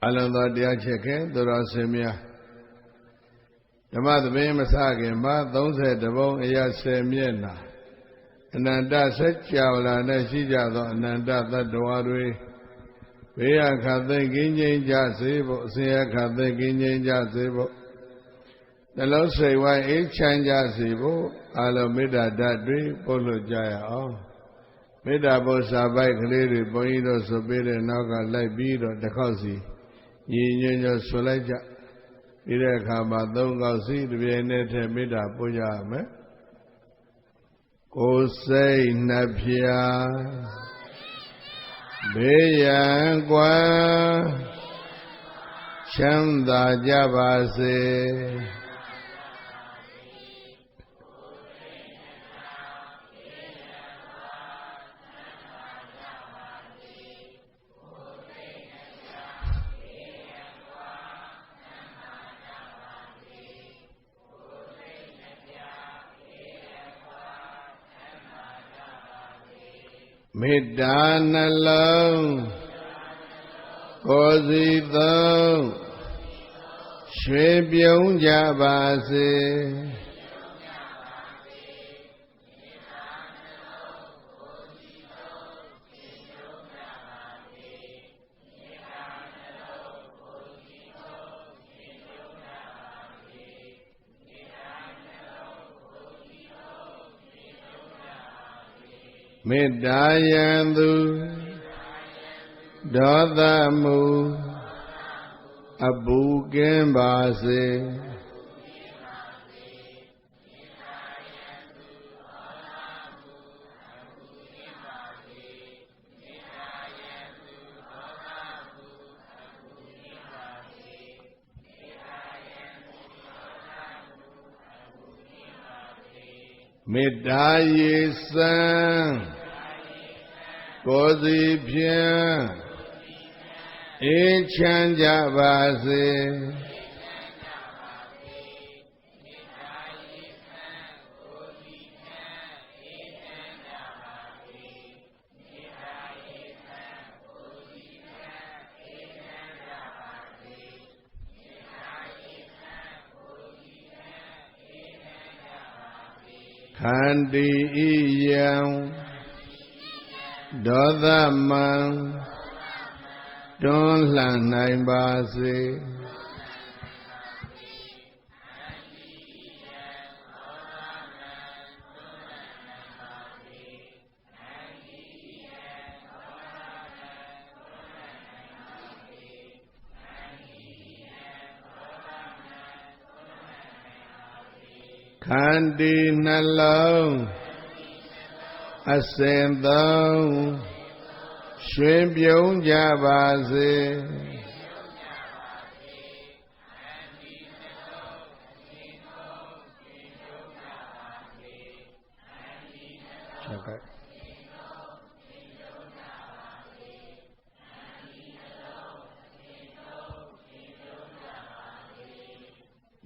Alanda Diacheke, Dorasemia Yamad Bim Sagin, those had the bone Yasemiana. Nanda Setchala, Nashija, Nanda, that Dwari. We are Kathin Jasibo, Sia Kathin Jasibo. The Lord say, why each change Jasibo, Alameda Dadri, Polo Jaya. Meda Bosa Bike Lady, Boido, Sobede, Naga, Libido, the Cosi, Yin Solaja, Ida Kama, don't see the Vienna Meda Puja. O say Napia Beyangwa Chanda Jabase Middanalo Kozito Shwebyon Jabase Medayandu Dadamu Abu Gembase Medayesan Kozi Pyan Echanja Base Khandi Iyam Dodhaman Don Lanai Base Khandi Nalo Ascendo Shwebyon Jabase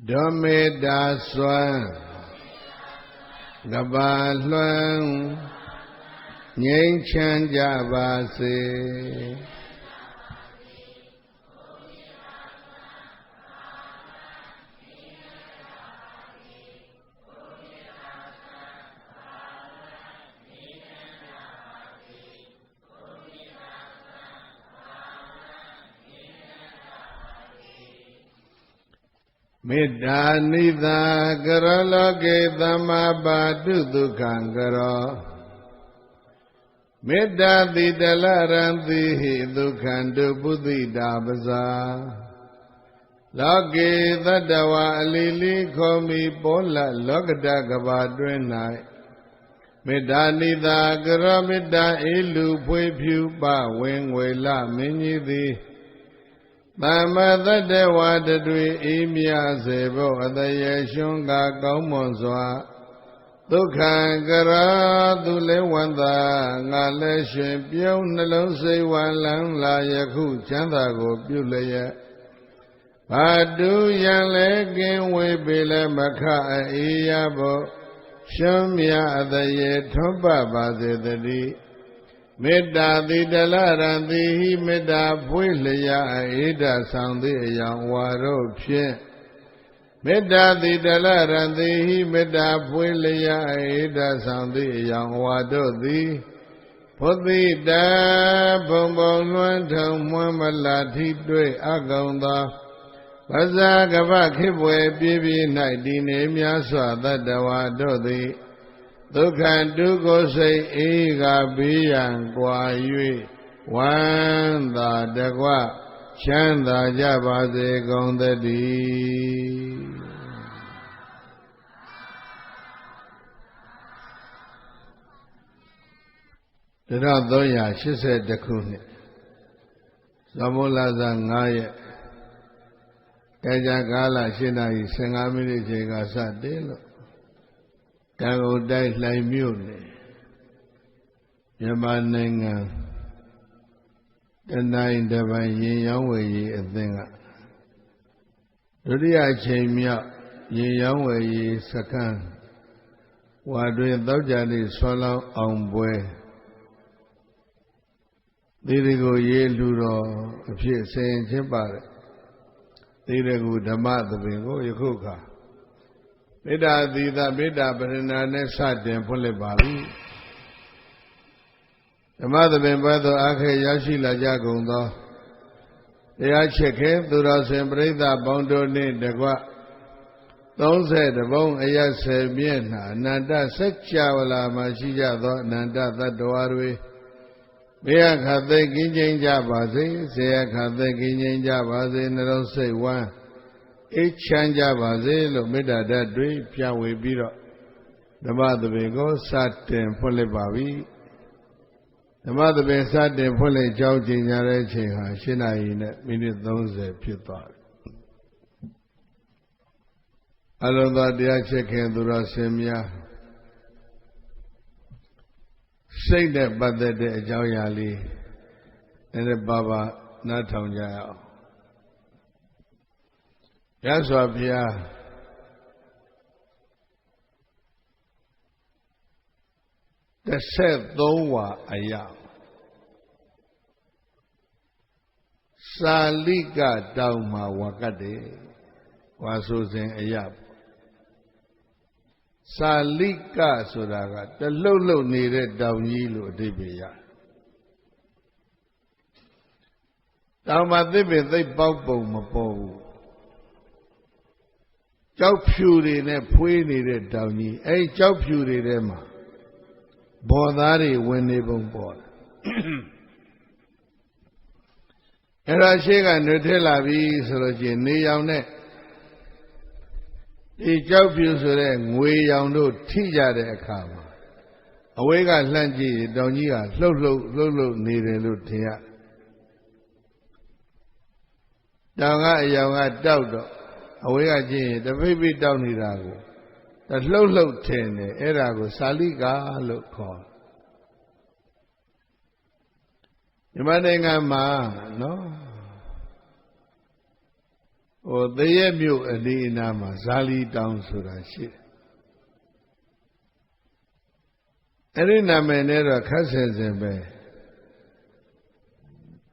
Dome Daswan Gabalwan Nying Chanja Base Medanida Garaloke Damabadu Dukangaro Medadi Dalaranti Dukandu Buddhi Dabaza Loke Dadawa Lili Komi Bola Lokada Gabadrenai Medanida Garamida Ilu Puepu Ba Wengwela Minyidi Mamada Dewa Dadri Imya Zebo Adayashunga Gaumonzwa Dukhangara Dulewanda Ngaleshe Pyo Nalose Walang La Yaku Chandago Pulaya Padu Yanlegin Webile Maka Iyabo Shumya Adaye Toba Bazedadi မေတ္တာတိတလရံတိဟိမေတ္တာဖွေးလျာဧဒဆောင်သည့်အယောင်ဝါတို့ဖြင့်မေတ္တာတိတလရံတိဟိမေတ္တာဖွေးလျာဧဒဆောင်သည့်အယောင်ဝါတို့သည်ဘုသိတံဘုံဘုံလွှမ်းထုံမွမ်းမလာထိတွေ့အကောင်သောပဇာကပခိပွေပြည့်ပြည့်၌တည်နေများစွာတတ္တဝါတို့သည်ဒုက္ခတုကိုစိတ်အေးကဘေးရန်ကွာ၍ဝမ်းသာတကွချမ်းသာကြပါစေကုန်သတည်း1382ခုနှစ်သမုလဇာ9ရက်ကြာကာလ7နာရီ15မိနစ်ချိန်ကစတင်လို့တန်ကုန်တိုင်းလှိုင်မြို့နယ်မြန်မာနိုင်ငံတနိုင်းတပိုင်းရင်ရောင်းဝယ်ရေးအသင်းကဒုတိယချိန်မြောက်ရင်ရောင်းဝယ်ရေးစခန်းဝါတွင်သောကြာနေ့ဆွမ်းလောင်းအောင်ပွဲဒီဒီကိုရေးလူတော်အဖြစ်ဆင်ကျင်းပါတယ်ဒီဒီကိုဓမ္မသဘင်ကိုယခုခါမေတ္တာသီတာမေတ္တာပရဏာနဲ့စတင်ဖွင့်လှစ်ပါပြီဓမ္မသဘင်ဘက်သို့အခက်ရောက်ရှိလာကြကုန်သောတရားချစ်ခင်သူတော်စင်ပရိသတ်ပေါင်းတို့နှင့်တကွ30ဘုံအရ10မျက်နှာအနန္တစัจ java လာမှာရှိကြသောအနန္တသတ္တဝါတွေဘေးအခါသိကင်းကျင်းကြပါစေဇေယခါသိကင်းကျင်းကြပါစေနှလုံးစိတ်ဝမ်းအေးချမ်းကြပါစေလို့မေတ္တာဓာတ်တွေပြဝေပြီးတော့ဓမ္မသဘင်ကိုစတင်ဖွင့်လှစ်ပါပြီဓမ္မသဘင်စတင်ဖွင့်လှစ်ကြောင်းကျင်ညာတဲ့အချိန်ဟာ7နာရီနဲ့မိနစ်30ဖြစ်သွားပြီအလုံးသောတရားချစ်ခင်သူတော်စင်များစိတ်နဲ့ပတ်သက်တဲ့အကြောင်းအရာလေးနည်းနည်းပါးပါးနားထောင်ကြရအောင်ရသော်ဘုရား13ဝါအယစာလိကတောင်မှာဝါကတ်တယ်ဝါဆိုစဉ်အယစာလိကဆိုတာကတလှုပ်လှုပ်နေတဲ့တောင်ကြီးလို့အဓိပ္ပာယ်ရတောင်မှာသစ်ပင်သိပ်ပေါက်ပုံမပေါ်ဘူးကြောက်ဖြူတွေနဲ့ဖွေးနေတဲ့တောင်ကြီးအဲဒီကြောက်ဖြူတွေထဲမှာဘော်သားတွေဝင်နေပုံပေါ်တယ်အဲ့တော့ရှေ့ကနှွေထက်လာပြီဆိုလို့ရှိရင်နေရောင်နဲ့ဒီကြောက်ဖြူဆိုတဲ့ငွေရောင်တို့ထိကြတဲ့အခါမှာအဝေးကလှမ်းကြည့်တောင်ကြီးကလှုပ်လှုပ်နေတယ်လို့ထင်ရတောင်ကအယောင်ကတောက်တော့အဝေးကကြည့်ရင်တပိတ်ပိတ်တောက်နေတာကိုလှုပ်လှုပ်ထင်တယ်အဲ့ဒါကိုစာလိကာလို့ခေါ်မြန်မာနိုင်ငံမှာနော်သရက်မြို့အနီးအနားမှာဇာလီတောင်ဆိုတာရှိတယ်အဲ့ဒီနာမည်နဲ့တော့ခက်ဆင်ဆင်ပဲ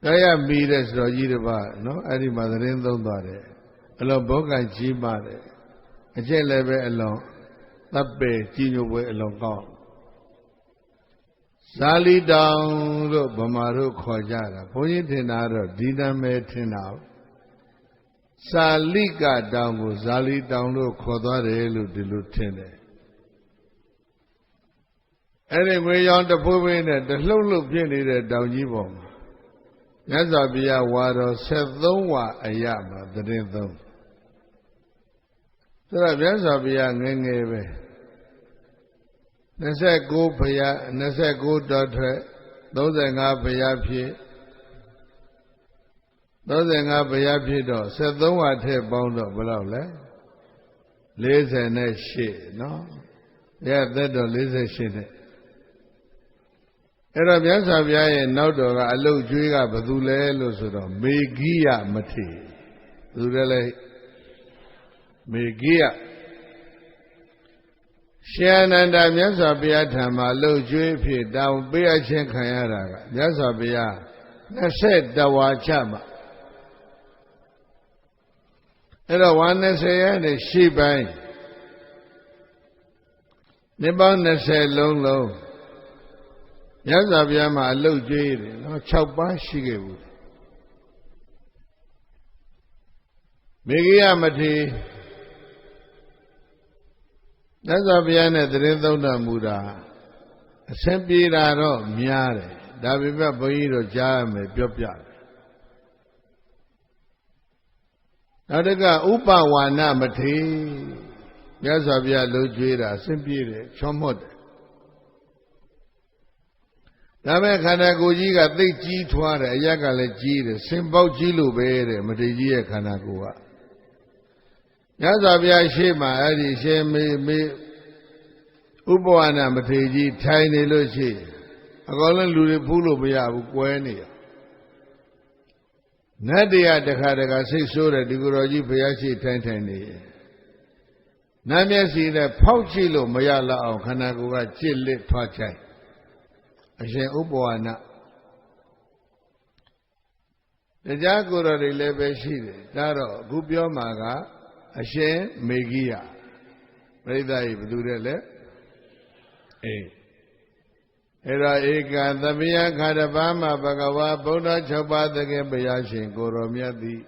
တရားမီတဲ့ဆိုတော်ကြီးတစ်ပါးနော်အဲ့ဒီမှာသတင်းသုံးသွားတယ်အလွန်ဘောကကြီးမားတယ်အကျက်လည်းပဲအလွန်တပ်ပေကြီးညိုပွဲအလွန်ကောင်းဇာလီတောင်လို့ဗမာတို့ခေါ်ကြတာဘုန်းကြီးထင်တာတော့ဒီနာမည်ထင်တာစာလိကတောင်ကိုဇာလီတောင်လို့ခေါ်သွားတယ်လို့ဒီလိုထင်တယ်အဲ့ဒီငွေရောင်တဖိုးဖိုးနဲ့တလှုပ်လှုပ်ဖြစ်နေတဲ့တောင်ကြီးပေါ်မှာမြတ်စွာဘုရားဝါတော်73ဝါအယမှာသတင်းသုံးဆိုတော့မြတ်စွာဘုရားငယ်ငယ်ပဲ29ဘုရား29တော်ထွက်35ဘုရားဖြစ်35ဘုရားဖြစ်တော့73ဝါထည့်ပေါင်းတော့ဘယ်လောက်လဲ48နော်ရသက်တော့48နဲ့အဲ့တော့မြတ်စွာဘုရားရဲ့နောက်တော်ကအလုတ်ကျွေးကဘယ်သူလဲလို့ဆိုတော့မေဂိယမထေရသူလည်းမေဂိယ ရှင်အနန္ဒမြတ်စွာဘုရားထံမှာလှုပ်ကြွေးဖြစ်တောင်းပေးအပ်ခြင်းခံရတာကမြတ်စွာဘုရား20ဝါချမှာအဲ့တော့ဝါ20ရဲ့ရှေ့ပိုင်းနှစ်ပေါင်း20လုံးမြတ်စွာဘုရားမှာအလှုပ်ကြွေးတယ်နော်6ပါးရှိခဲ့ဘူးမေဂိယမထေရမြတ်စွာဘုရားနဲ့သတင်းသုံးတော်မူတာအဆင်ပြေတာတော့များတယ်ဒါပေမဲ့ဘုန်းကြီးတို့ကြားရမယ်ပြောပြတယ်နောက်တစ်ခါဥပဝါဏမထေရမြတ်စွာဘုရားလှုပ်ကြွေးတာအဆင်ပြေတယ်ချောမော့တယ်ဒါပေမဲ့ခန္ဓာကိုယ်ကြီးကသိကြီးထွားတယ်အရက်ကလည်းကြီးတယ်စင်ပေါက်ကြီးလို့ပဲတဲ့မထေရကြီးရဲ့ခန္ဓာကိုယ်ကမြတ်စွာဘုရားရှေ့မှာအဲ့ဒီရှင်မေဥပဝါဏမထေရကြီးထိုင်နေလို့ရှိအကောင်လုံးလူတွေဖူးလို့မရဘူးကွဲနေရနတ်တရားတခါစိတ်ဆိုးတယ်ဒီကိုယ်တော်ကြီးဘုရားရှိထိုင်နေနတ်မျက်စိနဲ့ဖောက်ကြည့်လို့မရလောက်အောင်ခန္ဓာကိုယ်ကကြစ်လစ်ထွားချိုင်အရှင်ဥပဝါဏတရားကိုယ်တော်တွေလည်းပဲရှိတယ်ဒါတော့အခုပြောမှာကအရှင်မေဂိယပြိဿကြီးဘယ်သူတဲ့လဲအဲ့တော့ဧကသမယခါတပါးမှာဘဂဝါဗုဒ္ဓ6ပါးတကယ်ဘုရားရှင်ကိုရောမြတ်သည်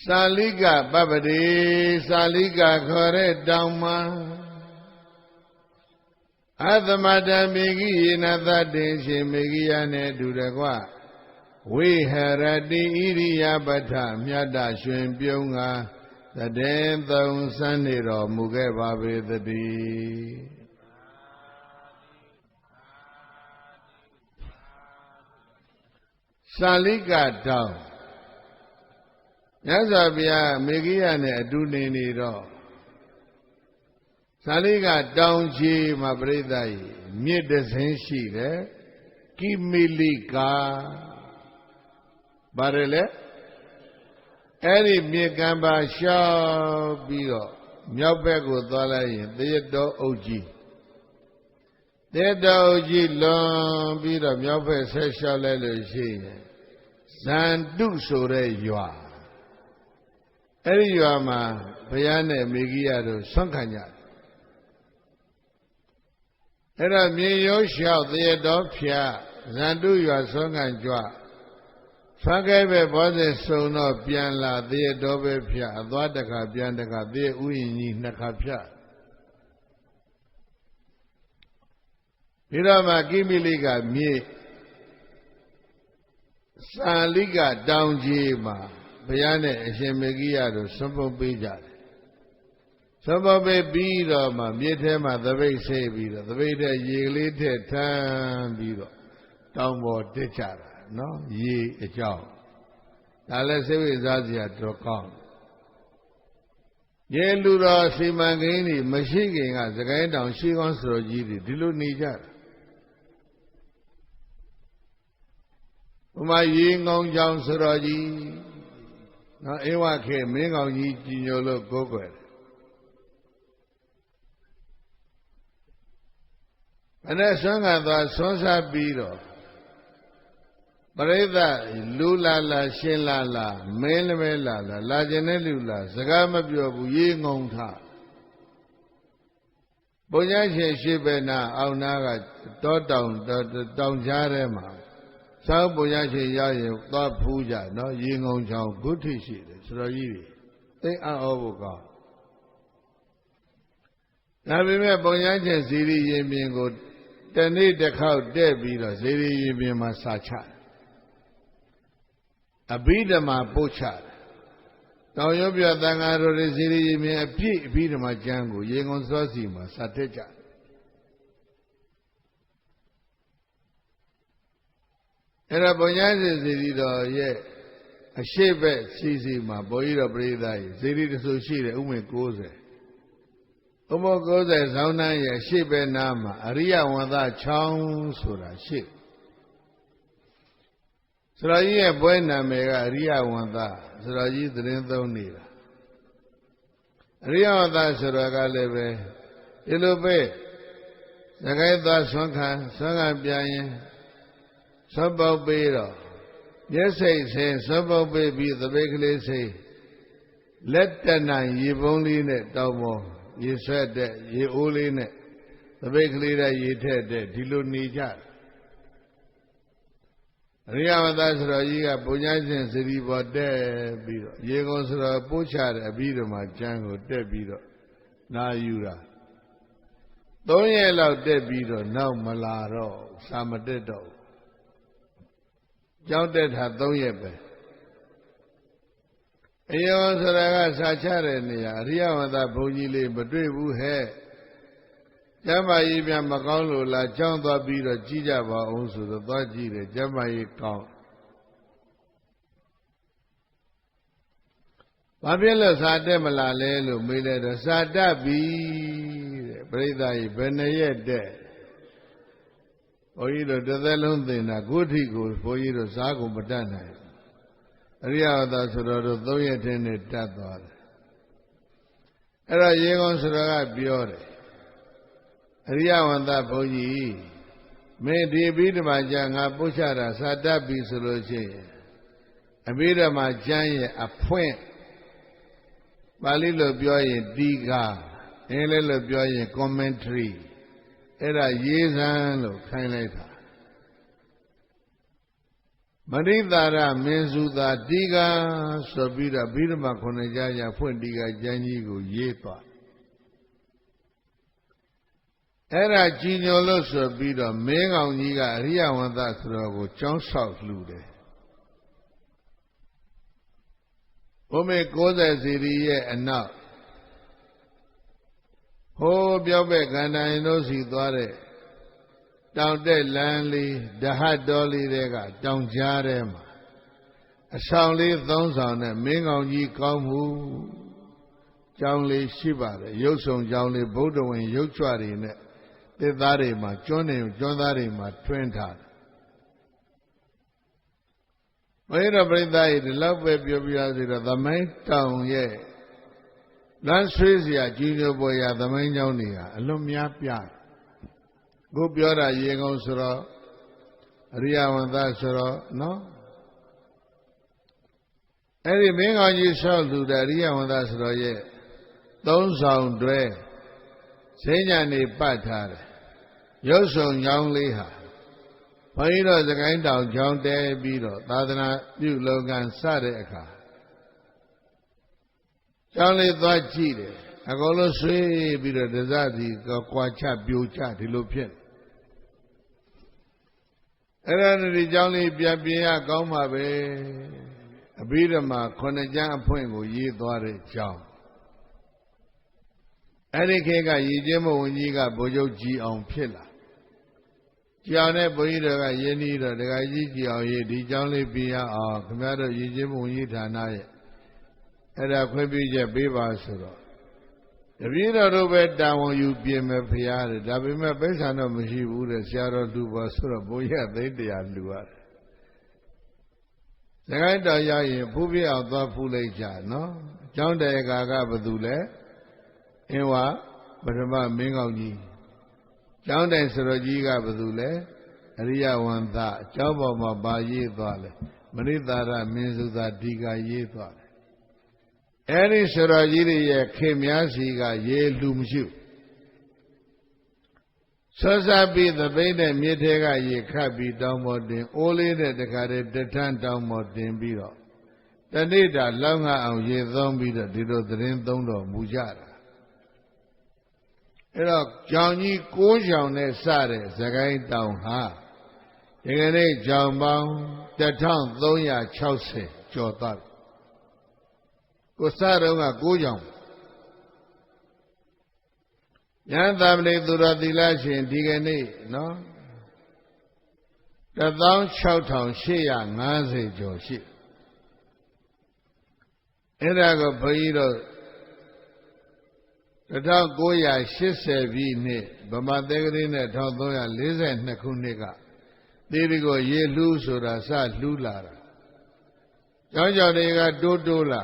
သာလိကပပ္ပတိသာလိကခေါ်တဲ့တောင်မှာအသမတမေဂိယေနသတေရှင်မေဂိယနဲ့တူတကွဝိဟရတိဣရိယပဋ္ဌမြတ်တရွှင်ပြုံးကတည်သုံးစမ်းနေတော်မူခဲ့ပါပေသတည်းသာလိကတောင်မြတ်စွာဘုရားမေဂိယနဲ့အတူနေတော့သာလိကတောင်ကြီးမှာပြိဿကြီးမြစ်တစ်စင်းရှိတယ်ကိမိလိကာပါတယ်လေအဲ့ဒီမြေကမ်းပါလျှောက်ပြီးတော့မြောက်ဘက်ကိုသွားလိုက်ရင်သေတောအုပ်ကြီးသေတောအုပ်ကြီးလွန်ပြီးတော့မြောက်ဘက်ဆက်လျှောက်လိုက်လို့ရှိရင်ဇန္တုဆိုတဲ့ရွာအဲ့ဒီရွာမှာဘုရားနဲ့မေဂိယတို့ဆွမ်းခံကြတယ်အဲ့တော့မြေရိုးလျှောက်သေတောဖြာဇန္တုရွာဆွမ်းခံကြွဖန်ခဲပဲဘောဇေစုံတော့ပြန်လာသေတော်ပဲဖြတ်အသွားတစ်ခါပြန်တစ်ခါသေဥယျာဉ်ကြီးနှစ်ခါဖြတ်ပြီးတော့မှကိမိလိကမြေသာလိကတောင်ကြီးမှာဘုရားနဲ့အရှင်မေဂိယတို့ဆွမ်းပုတ်ပေးကြတယ်ဆွမ်းပုတ်ပေးပြီးတော့မှမြေထဲမှာသပိတ်ဆေးပြီးတော့သပိတ်ထဲရေကလေးထည့်ထမ်းပြီးတော့တောင်ပေါ်တက်ကြတာနော်ရေအကြောင်းဒါလည်းစိတ်ဝင်စားစရာတော်ကောင်းရေလူတော်စီမံကိန်းတွေမရှိခင်ကစကိုင်းတောင်ရှိကောင်းစတော်ကြီးတွေဒီလိုနေကြတာဥမာရေငောင်းချောင်းစတော်ကြီးနော်ဧဝခေမင်းကောင်ကြီးကြည်ညိုလို့ကိုးကွယ်တယ်အဲ့ဒါဆွမ်းခံသွားဆွမ်းစားပြီးတော့ပရိသတ်လူလာရှင်းလာမင်းလည်းပဲလာကျင်တဲ့လူလာစကားမပြောဘူးရေငုံထပုညရှင်ရှိပဲနာအောင်နာကတောတောင်ကြားထဲမှာသောပုညရှင်ရရင်သွားဖူးကြနော်ရေငုံချောင်းဂုဋ္ဌိရှိတယ်ဆိုတော့ကြီးတွေသိအံ့ဩဖို့ကောင်းဒါပေမဲ့ပုညရှင်ဇီရိရင်ပြင်ကိုတနေ့တစ်ခေါက်တက်ပြီးတော့ဇီရိရင်ပြင်မှာစာချအဘိဓမ္မာပို့ချတယ်တောင်ရုပ်ပြသံဃာတော်တွေဇီရိရင်ပြင်အပြည့်အဘိဓမ္မာကျမ်းကိုရေငုံစောစီမှာစာထက်ကြအဲ့ဒါဘုံညာစီစီရီတော်ရဲ့အရှိဘက်စီမှာဘုန်းကြီးတော်ပရိသတ်ကြီးစီရီတဆူရှိတယ်ဥမေ90ဥမေ90ဇောင်းနှန်းရဲ့အရှိဘက်နားမှာအရိယဝန္တချောင်းဆိုတာရှိစရကြီးရဲ့ဘွဲနာမည်ကအရိယဝန္တစရကြီးသတင်းသုံးနေတာ ရိယဝတ္တဆိုတာကလည်းပဲဒီလိုပဲသခိုင်းသွားဆွမ်းခံပြန်ရင်ဆွမ်းပေါက်ပြီးတော့မျက်စိဆင်းဆွမ်းပေါက်ပြီးသပိတ်ကလေးစိတ်လက်တနိုင်ရေပုံးလေးနဲ့တောင်းပေါ်ရေဆွဲတဲ့ရေအိုးလေးနဲ့သပိတ်ကလေးနဲ့ရေထက်တဲ့ဒီလိုနေကြအရိယဝတ္တဆိုတော့ကြီးကပုညရှင်စရီပေါ်တက်ပြီးတော့ရေကုန်ဆိုတော့ပို့ချတဲ့အပြီးတော့မှကျမ်းကိုတက်ပြီးတော့နာယူတာ3 ရက်လောက်တက်ပြီးတော့နောက်မလာတော့စာမတက်တော့ကြောင်းတက်တာ3 ရက်ပဲအယောဆိုတာကစာချတဲ့နေရာအရိယဝတ္တဘုန်းကြီးလေးမတွေ့ဘူးဟဲ့ကျမ်းမာရေးပြန်မကောင်းလို့လားကြောင်းသွားပြီးတော့ကြည့်ကြပါအောင်ဆိုတော့သွားကြည့်တယ်ကျမ်းမာရေးကောင်းဘာဖြစ်လို့စာတက်မလာလဲလို့မေးလိုက်တော့စာတက်ပြီတဲ့ပြိဿကြီးဘယ်နှရက်တက်ဘုန်းကြီးတို့တစ်သက်လုံးသင်တာခုထိကိုဘုန်းကြီးတို့စားကိုမတတ်နိုင်အရိယဝတ္တဆိုတော့3 ရက်တည်းနဲ့တတ်သွားတယ်အဲ့တော့ရေကုန်ဆိုတော့ကပြောတယ်အရိယဝတ္တဘုန်းကြီးမင်းဒီအဘိဓမ္မာကျမ်းငါပို့ချတာစာတတ်ပြီဆိုလို့ရှိရင်အဘိဓမ္မာကျမ်းရဲ့အဖွင့်ပါဠိလိုပြောရင်တီဃာအင်္ဂလိပ်လိုပြောရင် commentary အဲ့ဒါရေးစမ်းလို့ခိုင်းလိုက်တာမဏိသာရမင်းစုသာတီဃာဆိုပြီးတော့အဘိဓမ္မာ9 ကျမ်းရဖွင့်တီဃာကျမ်းကြီးကိုရေးသွားအဲ့ဒါကြည်ညိုလို့ဆိုပြီးတော့မင်းကောင်ကြီးကအရိယဝတ္တဆိုတော့ကိုကျောင်းဆောက်လှူတယ်ဘုမေ90စီရီရဲ့အနောက်ဟိုးပြောပဲကန္တန်တို့စီသွားတဲ့တောင်တက်လမ်းလေးဓဟတ်တော်လေးတွေကတောင်ကြားထဲမှာအဆောင်လေး3 ဆောင်နဲ့မင်းကောင်ကြီးကောင်းမှုကျောင်းလေးရှိပါတယ်ရုပ်ဆောင်ကျောင်းလေးဗုဒ္ဓဝင်ရုပ်ကြွတွေနဲ့တစ်သားတွေမှာကျွန်းသားတွေမှာထွင်းထားတယ်ဘုရားပြိဿကြီးဒီလောက်ပဲပြောပြရစီတော့သမိုင်းတောင်ရဲ့လမ်းဆွေးစရာကြီးညိုပေါ်ရသမိုင်းကျောင်းတွေဟာအလွန်များပြားကိုပြောတာရေကုန်ဆိုတော့အရိယဝတ္တဆိုတော့နော်အဲ့ဒီမင်းကောင်ကြီးဆောက်လူတဲ့အရိယဝတ္တဆိုတော့ရဲ့3 ဆောင်တွဲဈဉ္ညာနေပတ်ထားတယ်ရုပ်ဆောင်ကျောင်းလေးဟာဘုန်းကြီးတို့စကိုင်းတောင်ကျောင်းတဲပြီးတော့သာသနာပြုလုပ်ငန်းစတဲ့အခါကျောင်းလေးသွားကြည့်တယ်အကုန်လုံးဆွေးပြီးတော့ဒဇစီကွာချပြိုချဒီလိုဖြစ်အဲ့ဒါနဲ့ဒီကျောင်းလေးပြန်ပြင်ရကောင်းပါပဲအဘိဓမ္မာ9 ကျမ်းအဖွင့်ကိုရေးသွားတဲ့ကျောင်းအဲ့ဒီခေတ်ကရည်ကျင်းမဝန်ကြီးကဗိုလ်ချုပ်ကြီးအောင်ဖြစ်လာကြောင်တဲ့ဘုန်းကြီးတွေကရင်းနှီးတော့ဒကာကြီးကြည်အောင်ရေးဒီကျောင်းလေးပြရအောင်ခင်ဗျားတို့ရည်ကျင်းမဝန်ကြီးဌာနရဲ့အဲ့ဒါခွင့်ပြုချက်ပေးပါဆိုတော့တပည့်တော်တို့ပဲတာဝန်ယူပြင်မယ်ဖရားတဲ့ဒါပေမဲ့ပိဿာတော့မရှိဘူးတဲ့ဆရာတော်လူပါဆိုတော့ဘုန်းကြီးသိန်း100လူရတယ်စကိုင်းတော်ရောက်ရင်ဖူးပြအောင်သွားဖူးလိုက်ကြနော်ကျောင်းတေကာကဘယ်သူလဲအင်းဝပထမမင်းကောင်းကြီးကျောင်းတိုင်စရကြီးကဘယ်သူလဲအရိယဝန္တကျောင်းပေါ်မှာပါရေးသွားလဲမဏိသာရမင်းစုသာဒီကရေးသွားတယ်အဲ့ဒီစရကြီးတွေရဲ့ခင်များစီကရေးလူမရှိဆွဆပြီးသပိတ်နဲ့မြေထဲကရေခတ်ပြီးတောင်းပေါ်တင်အိုးလေးနဲ့တခါတည်းတထန်းတောင်းပေါ်တင်ပြီးတော့တနေ့တာလောက်ငါအောင်ရေသုံးပြီးတော့ဒီလိုသတင်းသုံးတော်မူကြတာအဲ့တော့ကြောင်ကြီး6 ကြောင်နဲ့စတဲ့စကိုင်းတောင်ဟာဒီကနေ့ကြောင်ပေါင်း1360ကျော်သွားကိုစတော့က6 ကြောင်ဉာဏ်သာမဏေသူတော်သီလရှင်ဒီကနေ့နော်16850ကျော်ရှိအဲ့ဒါကိုဘုန်းကြီးတို့1980ပြည့်နှစ်ဗမာသက္ကရာနဲ့1342ခုနှစ်ကသေဒီကိုရေလှူးဆိုတာစလှူးလာတာကျောင်းကျောင်းတွေကတိုးလာ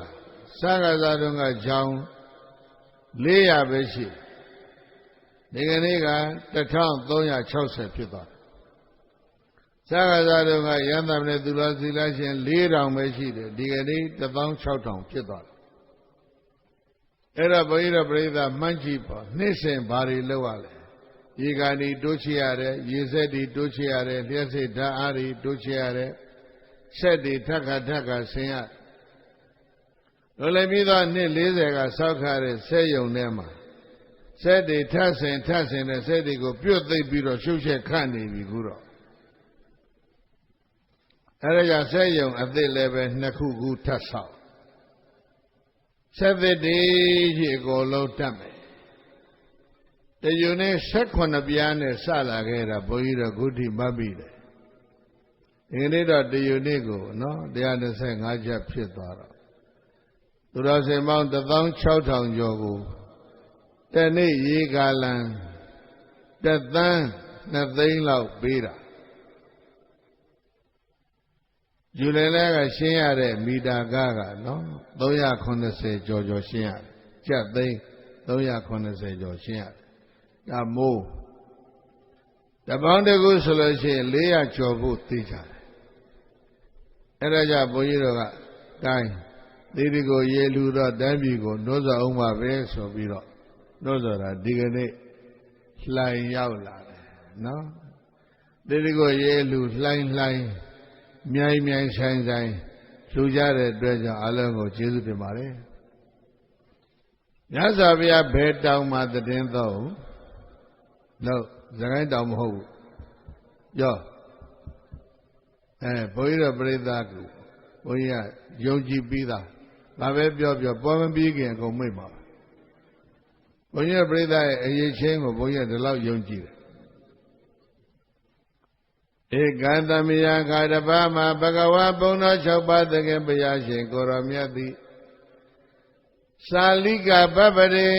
စကားစားတုန်းကကျောင်း 400ပဲရှိဒီကနေ့က1360ဖြစ်သွားတယ်သာဂဇာတို့ကရန်သမနဲ့သူတော်စီလာရှင်4000ပဲရှိတယ်ဒီကနေ့16000ဖြစ်သွားတယ်အဲ့တော့ဘုန်းကြီးတို့ပြိဿမှန်းကြည့်ပါနှစ်စဉ်ဘာတွေလုပ်ရလဲရေကန်ဒီတိုးချရတယ်ရေစက်ဒီတိုးချရတယ်လျှက်စစ်ဓာတ်အားတွေတိုးချရတယ်ဆက်ဒီထက်ခါဆင်းရလိုလည်းပြီးတော့နှစ်40ကစောက်ခါတဲ့ဆဲယုံထဲမှာဆက်ဒီထပ်ဆင်တဲ့ဆက်ဒီကိုပြုတ်သိပ်ပြီးတော့ရှုပ်ချက်ခတ်နေပြီခုတော့အဲ့ဒါကြောင့်ဆဲယုံအသစ်လည်းပဲ2ခုခုထပ်ဆောက်ဆက်သစ်ဒီရှိအကုန်လုံးတတ်မယ်တယူနဲ့18ပြားနဲ့စလာခဲ့တာဘုန်းကြီးတို့ခုထိမှတ်ပြီးတယ်ဒီကနေ့တော့တယူနေ့ကိုနော်125ချက်ဖြစ်သွားတော့သူတော်စင်ပေါင်း16000ကျော်ကိုတနေ့ရေကာလံ1သန်း2သိန်းလောက်ပေးတာယူလည်လဲကရှင်းရတဲ့မီတာကားကနော်380ကျော်ရှင်းရတယ်ကျပ်သိန်း380ကျော်ရှင်းရတယ်ဒါမိုးတပေါင်းတကူဆိုလို့ရှိရင်400ကျော်ဖို့သိကြတယ်အဲ့ဒါကြောင့်ဘုန်းကြီးတို့ကတိုင်းဒီကိုရေလူတော့တန်းပြည်ကိုနှိုးဆော်အောင်ပါပဲဆိုပြီးတော့နှိုးဆော်တာဒီကနေ့လှိုင်ရောက်လာတယ်နော်ဒီကိုရေလူလှိုင်မြိုင်ဆိုင်လှူကြတဲ့အတွက်ကြောင့်အလုံးကိုကျေးဇူးတင်ပါတယ်မြတ်စွာဘုရားဘယ်တောင်မှာတည်င်းတော့လို့စကိုင်းတောင်မဟုတ်ဘူးပြောဘုန်းကြီးတို့ပြိဿကူဘုန်းကြီးကယုံကြည်ပြီးသားဒါပဲပြောပေါ်မပြီးခင်အကုန်မိတ်ပါဘုန်းကြီးပြိဿရဲ့အရေးချင်းကိုဘုန်းကြီးကဒီလောက်ယုံကြည်တယ်ဧကံတမယခါတပါးမှာဘဂဝါဘုံတော်6ပါးတကယ်ဘုရားရှင်ကိုရောမြတ်သည်သာလိကပပရေ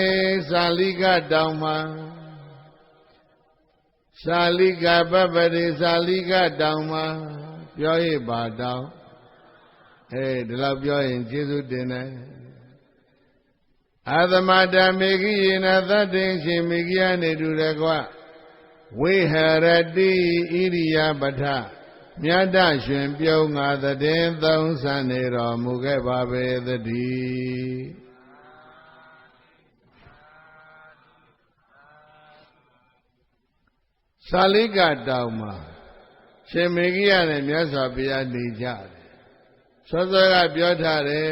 သာလိကတောင်မှာသာလိကပပရေသာလိကတောင်မှာပြောရပါတောင်ဒီလောက်ပြောရင်ကျေးဇူးတင်တယ်အာသမတမေဂိယေနသတ္တေရှင်မေဂိယနေတူရကွဝိဟရတိဣရိယပထမြတ်တရှင်ပြုံးငါတည်သုံးဆန်နေတော်မူခဲ့ပါပေသတည်းသာလိကတောင်မှာရှင်မေဂိယနဲ့မြတ်စွာဘုရားနေကြတယ်စောစောကပြောထားတယ်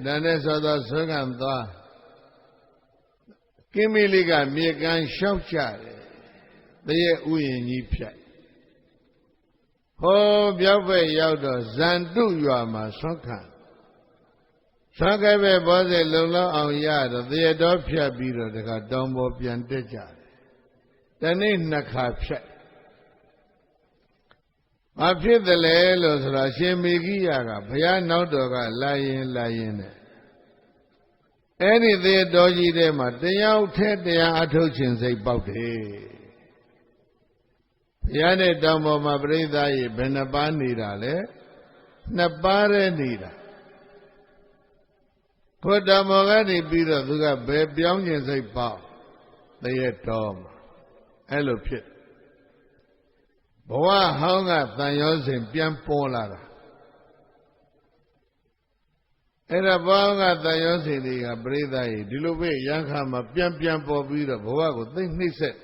ဒါနဲ့စောစောဆွမ်းခံသွားကိမိလိကမြေကမ်းလျှောက်ကြတယ်တရေဥယျာဉ်ကြီးဖြတ်ဟောပြောက်ပဲရောက်တော့ဇန်တုရွာမှာဆွမ်းခံခဲ့ပဲဘောစေလုံလောက်အောင်ရတော့တရေတော်ဖြတ်ပြီးတော့တခါတောင်ပေါ်ပြန်တက်ကြတယ်တနေ့2ခါဖြတ်ဘာဖြစ်တယ်လဲလို့ဆိုတော့ရှင်မေဂိယကဘုရားနောက်တော်ကလာရင်နဲ့အဲ့ဒီသေတော်ကြီးထဲမှာတယောက်ထဲတရားအထုတ်ခြင်းစိတ်ပေါက်တယ်ဘုရားနဲ့တောင်ပေါ်မှာပြိဿကြီးဘယ်နှပါးနေတာလဲ2ပါးရဲနေတာခေါ်တောင်ပေါ်ကနေပြီးတော့သူကဘယ်ပြောင်းခြင်းစိတ်ပေါက်တရေတော်မှာအဲ့လိုဖြစ်ဘဝဟောင်းကတန်ရောစဉ်ပြန်ပေါ်လာတာအဲ့ဒါဘဝကတန်ရောစဉ်တွေကပြိဿကြီးဒီလိုပဲရန်ခါမှာပြန်ပေါ်ပြီးတော့ဘဝကိုသိနှိမ့်ဆက်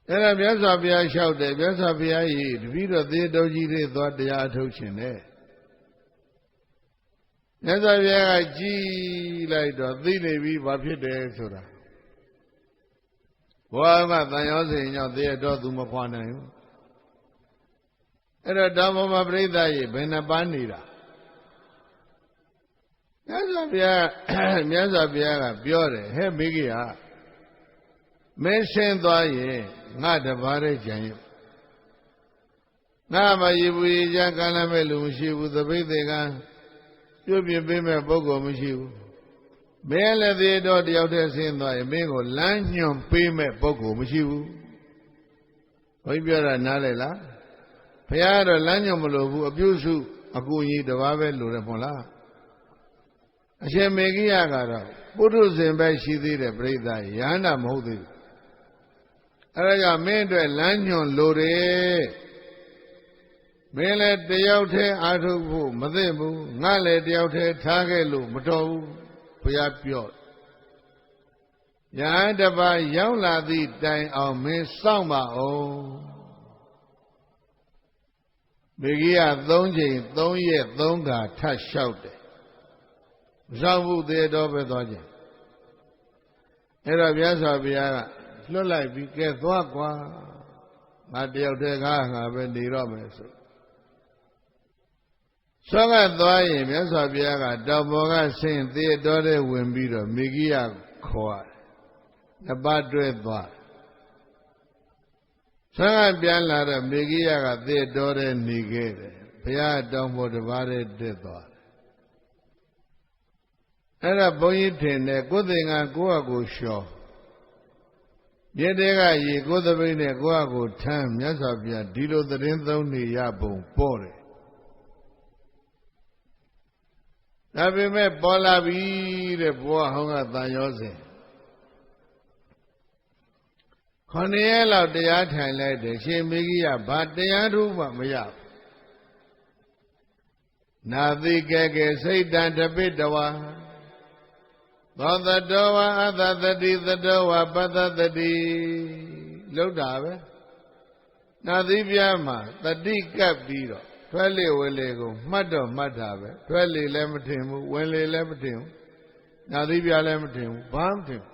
အဲ့ဒါမြတ်စွာဘုရားလျှောက်တယ်မြတ်စွာဘုရားကြီးတပည့်တော်သေတော်ကြီးတွေသွားတရားအထုတ်ခြင်းနဲ့မြတ်စွာဘုရားကကြည်လိုက်တော့သိနေပြီဘာဖြစ်တယ်ဆိုတာဘဝကတန်ရောစဉ်ကြောင့်သေတော်သူမခွာနိုင်ဘူးအဲ့တော့တောင်ပေါ်မှာပြိဿကြီးဘယ်နှပန်းနေတာမြတ်စွာဘုရားကပြောတယ်ဟဲ့မိဂိယမင်းရှင်းသွားရင်ငါတပါးရဲ့ကြံရငါမရဘူးရကံလည်းမဲ့လူမရှိဘူးသပိတ်တွေကပြုတ်ပြပေးမဲ့ပုဂ္ဂိုလ်မရှိဘူးမင်းလည်းသေတော်တယောက်တည်းဆင်းသွားရင်မင်းကိုလမ်းညွှန်ပေးမဲ့ပုဂ္ဂိုလ်မရှိဘူးဘုန်းကြီးပြောတာနားလဲလားဘုရားကတော့လမ်းညွှန်မလို့ဘူးအပြုစုအကူကြီးတပါးပဲလိုတယ်မဟုတ်လား အရှင်မေဂိယကတော့ပုထုဇဉ်ပဲရှိသေးတယ်ပြိဿယဟန္တာမဟုတ်သေးဘူးအဲဒါကြောင့်မင်းအတွက်လမ်းညွှန်လိုတယ်မင်းလည်းတယောက်တည်းအားထုတ်ဖို့မသိဘူးငါလည်းတယောက်တည်းထားခဲ့လို့မတော်ဘူးဘုရားပြောယဟန်တစ်ပါးရောက်လာသည့်တိုင်အောင်မင်းစောင့်ပါအောင်မေဂိယ3ချိန်3ရက်3ခါထပ်လျှောက်တယ်မစောင့်ဘူးသေတော်ပဲသွားခြင်းအဲ့တော့မြတ်စွာဘုရားကလွတ်လိုက်ပြီးကဲသွားကွာငါတယောက်တည်းငါပဲနေတော့မယ်ဆိုဆောကသွားရင်မြတ်စွာဘုရားကတောင်ပေါ်ကဆင်းသေတော်တဲ့ဝင်ပြီးတော့မေဂိယခေါ်တယ်နှစ်ပါးတွဲသွားဆောကပြန်လာတော့မေဂိယကသေတော်တဲ့နေခဲ့တယ်ဘုရားတောင်ပေါ်တစ်ပါးတည်းတက်သွားအဲ့ဒါဘုန်းကြီးထင်တယ်ကိုယ်သင်္ကကိုယ့်အကိုလျှော်မြေတဲကရေကိုယ်သပိနဲ့ကိုယ့်အကိုထမ်းမြတ်စွာဘုရားဒီလိုသတင်းသုံးနေရပုံပေါ်တယ်ဒါပေမဲ့ပေါ်လာပြီတဲ့ဘုရားဟောင်းကတန်ရောစဉ်9ရက်လောက်တရားထိုင်လိုက်တယ်ရှင်မေဂိယဘာတရားထူးမှမရဘူးနာသိကဲကဲစိတ်တံတပိတဝါသောတတောဝအသတတိသတောဝပတတတိလောက်တာပဲနာသိပြမှာတတိကပ်ပြီးတော့ထွက်လေဝလေကိုမှတ်တော့မှတ်တာပဲထွက်လေလည်းမထင်ဘူးဝင်လေလည်းမထင်ဘူးနာသိပြလည်းမထင်ဘူးဘာမှမထင်ဘူး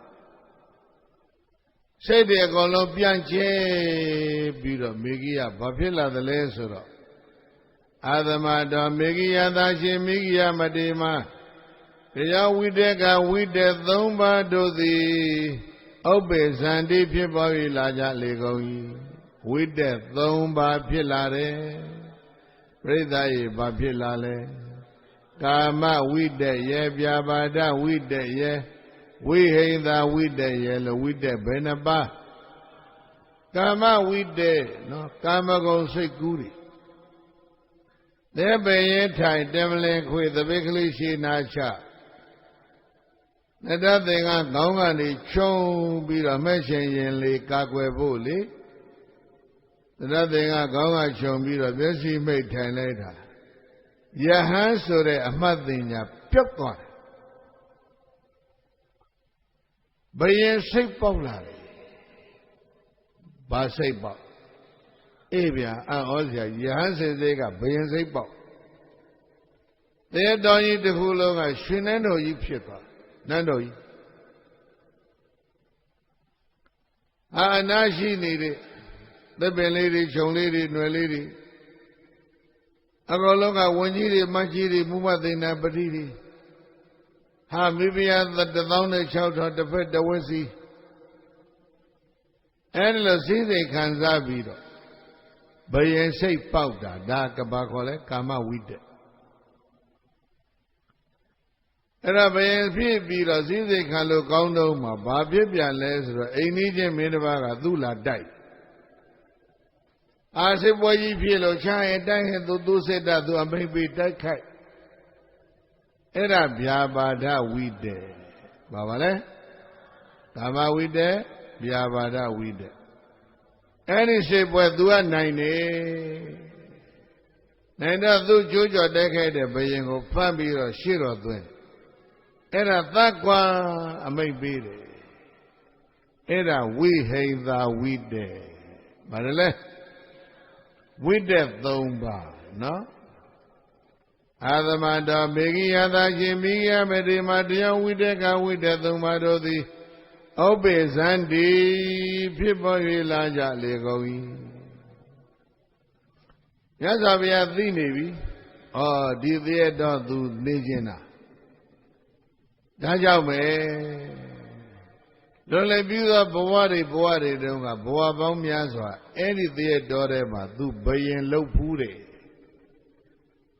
စိတ်တွေအကုန်လုံးပြန်ကျဲပြီးတော့မေဂိယဘာဖြစ်လာသလဲဆိုတော့အာသမတော်မေဂိယသာရှင်မေဂိယမတေမတရားဝိတေကဝိတေ3ပါးတို့သည်ဥပ္ပေဇန္တိဖြစ်ပေါ်၍လာကြလေကုန်၏ဝိတေ3ပါးဖြစ်လာတယ်ပြိဿရေဘာဖြစ်လာလဲကာမဝိတေယေပြာပါဒဝိတေယေဝိဟိန္ဒဝိတေယေလို့ဝိတေဘယ်နှပါးကာမဝိတေနော်ကာမဂုဏ်စိတ်ကူးတွေတဲ့ပင်ရင်ထိုင်တမလင်ခွေသပိတ်ကလေးရှိနာချနတသင်္ကခေါင်းကနေခြုံပြီးတော့မဲ့ရှင်ရင်လေးကာကွယ်ဖို့လေနတသင်္ကခေါင်းကခြုံပြီးတော့မျက်စိမိတ်ထိုင်လိုက်တာယဟန်ဆိုတဲ့အမှတ်တင်ညာပြုတ်သွားတယ်ဘယင်စိတ်ပေါက်လာတယ်ဘာစိတ်ပေါက်အေးဗျာအံ့ဩစရာယဟန်စေစေကဘယင်စိတ်ပေါက်တေတော်ကြီးတစ်ခုလုံးကရွှေနှန်းတော်ကြီးဖြစ်သွားနန်းတော်ကြီးအနာရှိနေတဲ့သစ်ပင်လေးတွေခြုံလေးတွေຫນွယ်လေးတွေအကောင်လုံးကဝင်ကြီးတွေမကြီးတွေမူမသိဏပတိတွေဟာမိဖုရား16000တစ်ဖက်တစ်ဝက်စီအဲဒီလိုစည်းစိမ်ခံစားပြီးတော့ဘယင်စိတ်ပေါက်တာဒါကဘာခေါ်လဲကာမဝိတ္တအဲ့ဒါဘယင်ဖြစ်ပြီးတော့စည်းစိမ်ခံလို့ကောင်းတော့မှဘာဖြစ်ပြန်လဲဆိုတော့အိမ်ကြီးချင်းမင်းတစ်ပါးကသူ့လာတိုက်အာစိပွဲကြီးဖြစ်လို့ချားရင်တိုက်ရင်သူစစ်တာသူအမိတ်ပြီးတိုက်ခိုက်အဲ့ဒါဗျာပါဒဝိတ္တဘာပါလဲကာမဝိတ္တဗျာပါဒဝိတ္တအဲ့ဒီစိတ်ပွဲသူကနိုင်နေနိုင်တော့သူကြိုးကြော်တိုက်ခိုက်တဲ့ဘယင်ကိုဖမ်းပြီးတော့ရှေ့တော်သွင်းအဲ့ဒါသတ်ကွာအမိတ်ပေးတယ်အဲ့ဒါဝိဟိန္ဒဝိတ္တဘာလဲဝိတ္တ3ပါးနော်အာသမတော်မေဂိယသာရှင်မိဂိယမတေမတရားဝိတ္တကဝိတ္တ3ပါးတို့သည်ဥပ္ပေဇန္တိဖြစ်ပေါ်၍လာကြလေကုန်၏မြတ်စွာဘုရားသိနေပြီဩဒီသေးတော့သူနေခြင်းတာဒါကြောင့်ပဲလွန်လည်ပြီးသောဘဝတွေတုန်းကဘဝပေါင်းများစွာအဲ့ဒီသေးတော်ထဲမှာသူဘယင်လှုပ်ဖူးတယ်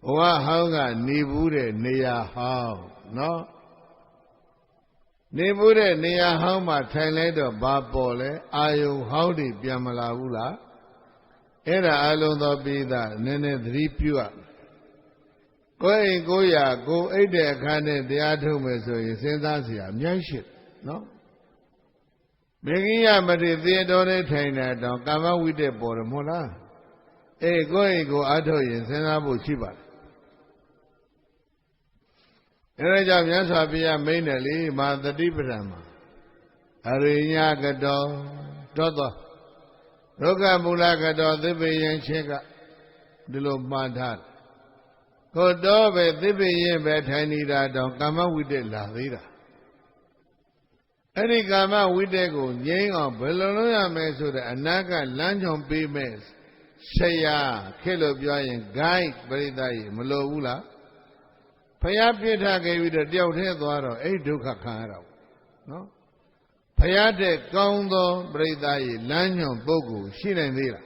ဘဝဟောင်းကနေဘူးတဲ့နေရာဟောင်းနော်နေဘူးတဲ့နေရာဟောင်းမှာထိုင်လိုက်တော့ဘာပေါ်လဲအာယုဟောင်းတွေပြန်မလာဘူးလားအဲ့ဒါအလုံးသောပိသနည်းနည်းသတိပြုရ Going Goya, go eight a can, the atom, so you say that's your music, no? Making a material, they don't attain that, don't come out with the bottom. Eh, go ato yin, send Abu Chiba. Erajam Yasabia mainly, Mother Dibrama. Arinya Gado, Dodo. Roga Mulagado, the Bayan Chega, the Lob Madhat. Go dove, the Bayan Batanida, don't come out with the Lavida. Any come out with the go, Yang or Beloya Meso, Anaga, lunch on P-Mess. Saya, Kelo Bian, Guy, Beridai, Maloula. Payapita gave it a deal head, 8 duca caro. No? Payate, Gondo, Beridai, Lanyon, Bogu, Shilendira.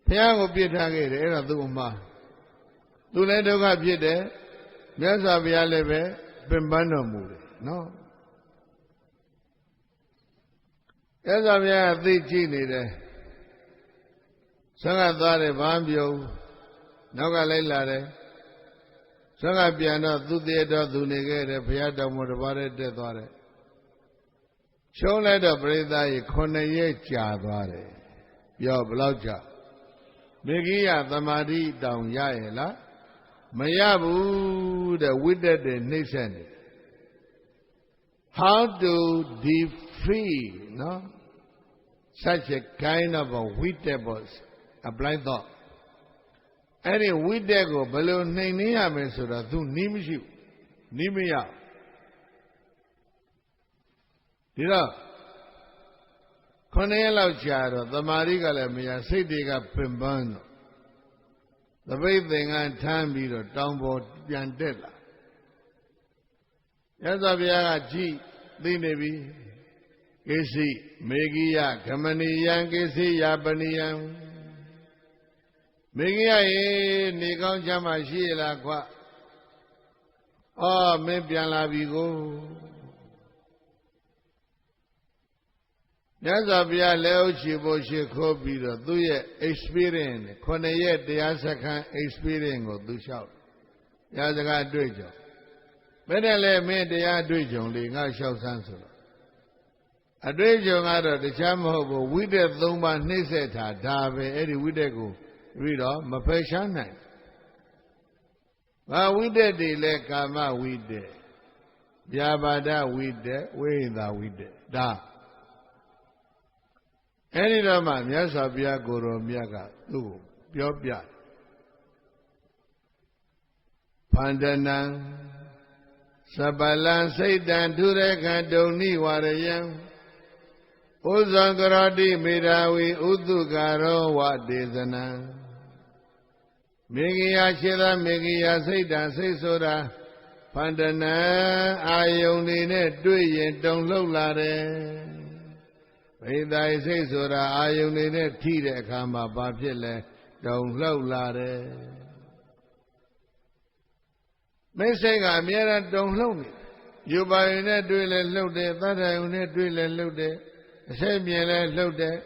Payago Pita gave it a duma. Do let the guy be there. Yasa Vialeve, Pimbano Moody. No? Yasa Via, the genie there. Sanga Dare Bambio, Noga Lelare, Sanga Piano, Dudedo, Dunigere, Piata Motivare de Dore. Show letter Breda, Conaye Chadware, Yo Blauja. Megia, the Madi down Yaela, Mayabu, the withered nation. How to defeat, no? Such a kind of a witable. A blind thought. Any with there go below Nania Mesura, do Nimishu, Nimia. Did I? Conella Charo, the Marigala Mia, Sidiga Pimbano. The way thing and time be the downboard Yandella. Yazavia G, the Navy, Kisi, Megia, Kamaniyan, Kisi, Yabaniyan. Megia, Nikon Jamashi la qua. Oh, maybe I love you go. Yazabia Leo Chiboshi Kobi, do ye experience, Konayet, the Asakan experience or do shout. Yazaga Dredger. Better let me the Adredger, Linga shout answer. A Dredger out of the Chamhobo, with the Zuma Niseta, Dave, Eddie Widego. Read all, my patient night. Well, we did the Lekama, we did. Yabada, we did, we did. Da. Any Raman, yes, Abia Guru Miaga, do, Biobia. Pandanan, Sabalan, Satan, Durek, Doni, Warayam. Uzangaradi, Mirawi, Udugaro, what Dizana. Megia Shira, Megia Satan, say soda. Pandana, I only net do it, don't look like it. If I say soda, I only net tea that come up, don't look like it. May say, I'm here, don't look it. You buy a net drill and load it, that I only drill and load it. Same yellow load it,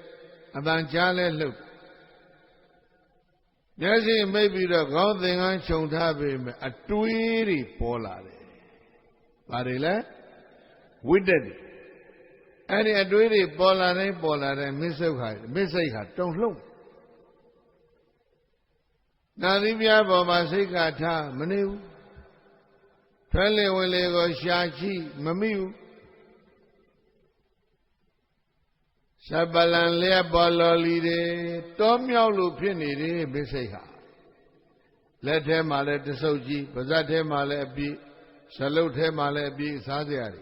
and then Charlie look. Yes, it may be the God thing I showed have him a tweedy polar. Barilla, we did it. And a tweedy polar and Miss High, don't look. Now, if you have a Masika, Manu, Pele will go Shachi, Mamiu. Sabalan lea balolide, Tom Yalu Pinny, Bisseha. Let him a let the soji, Bazat him a let be, salute him a let be, Sadiari.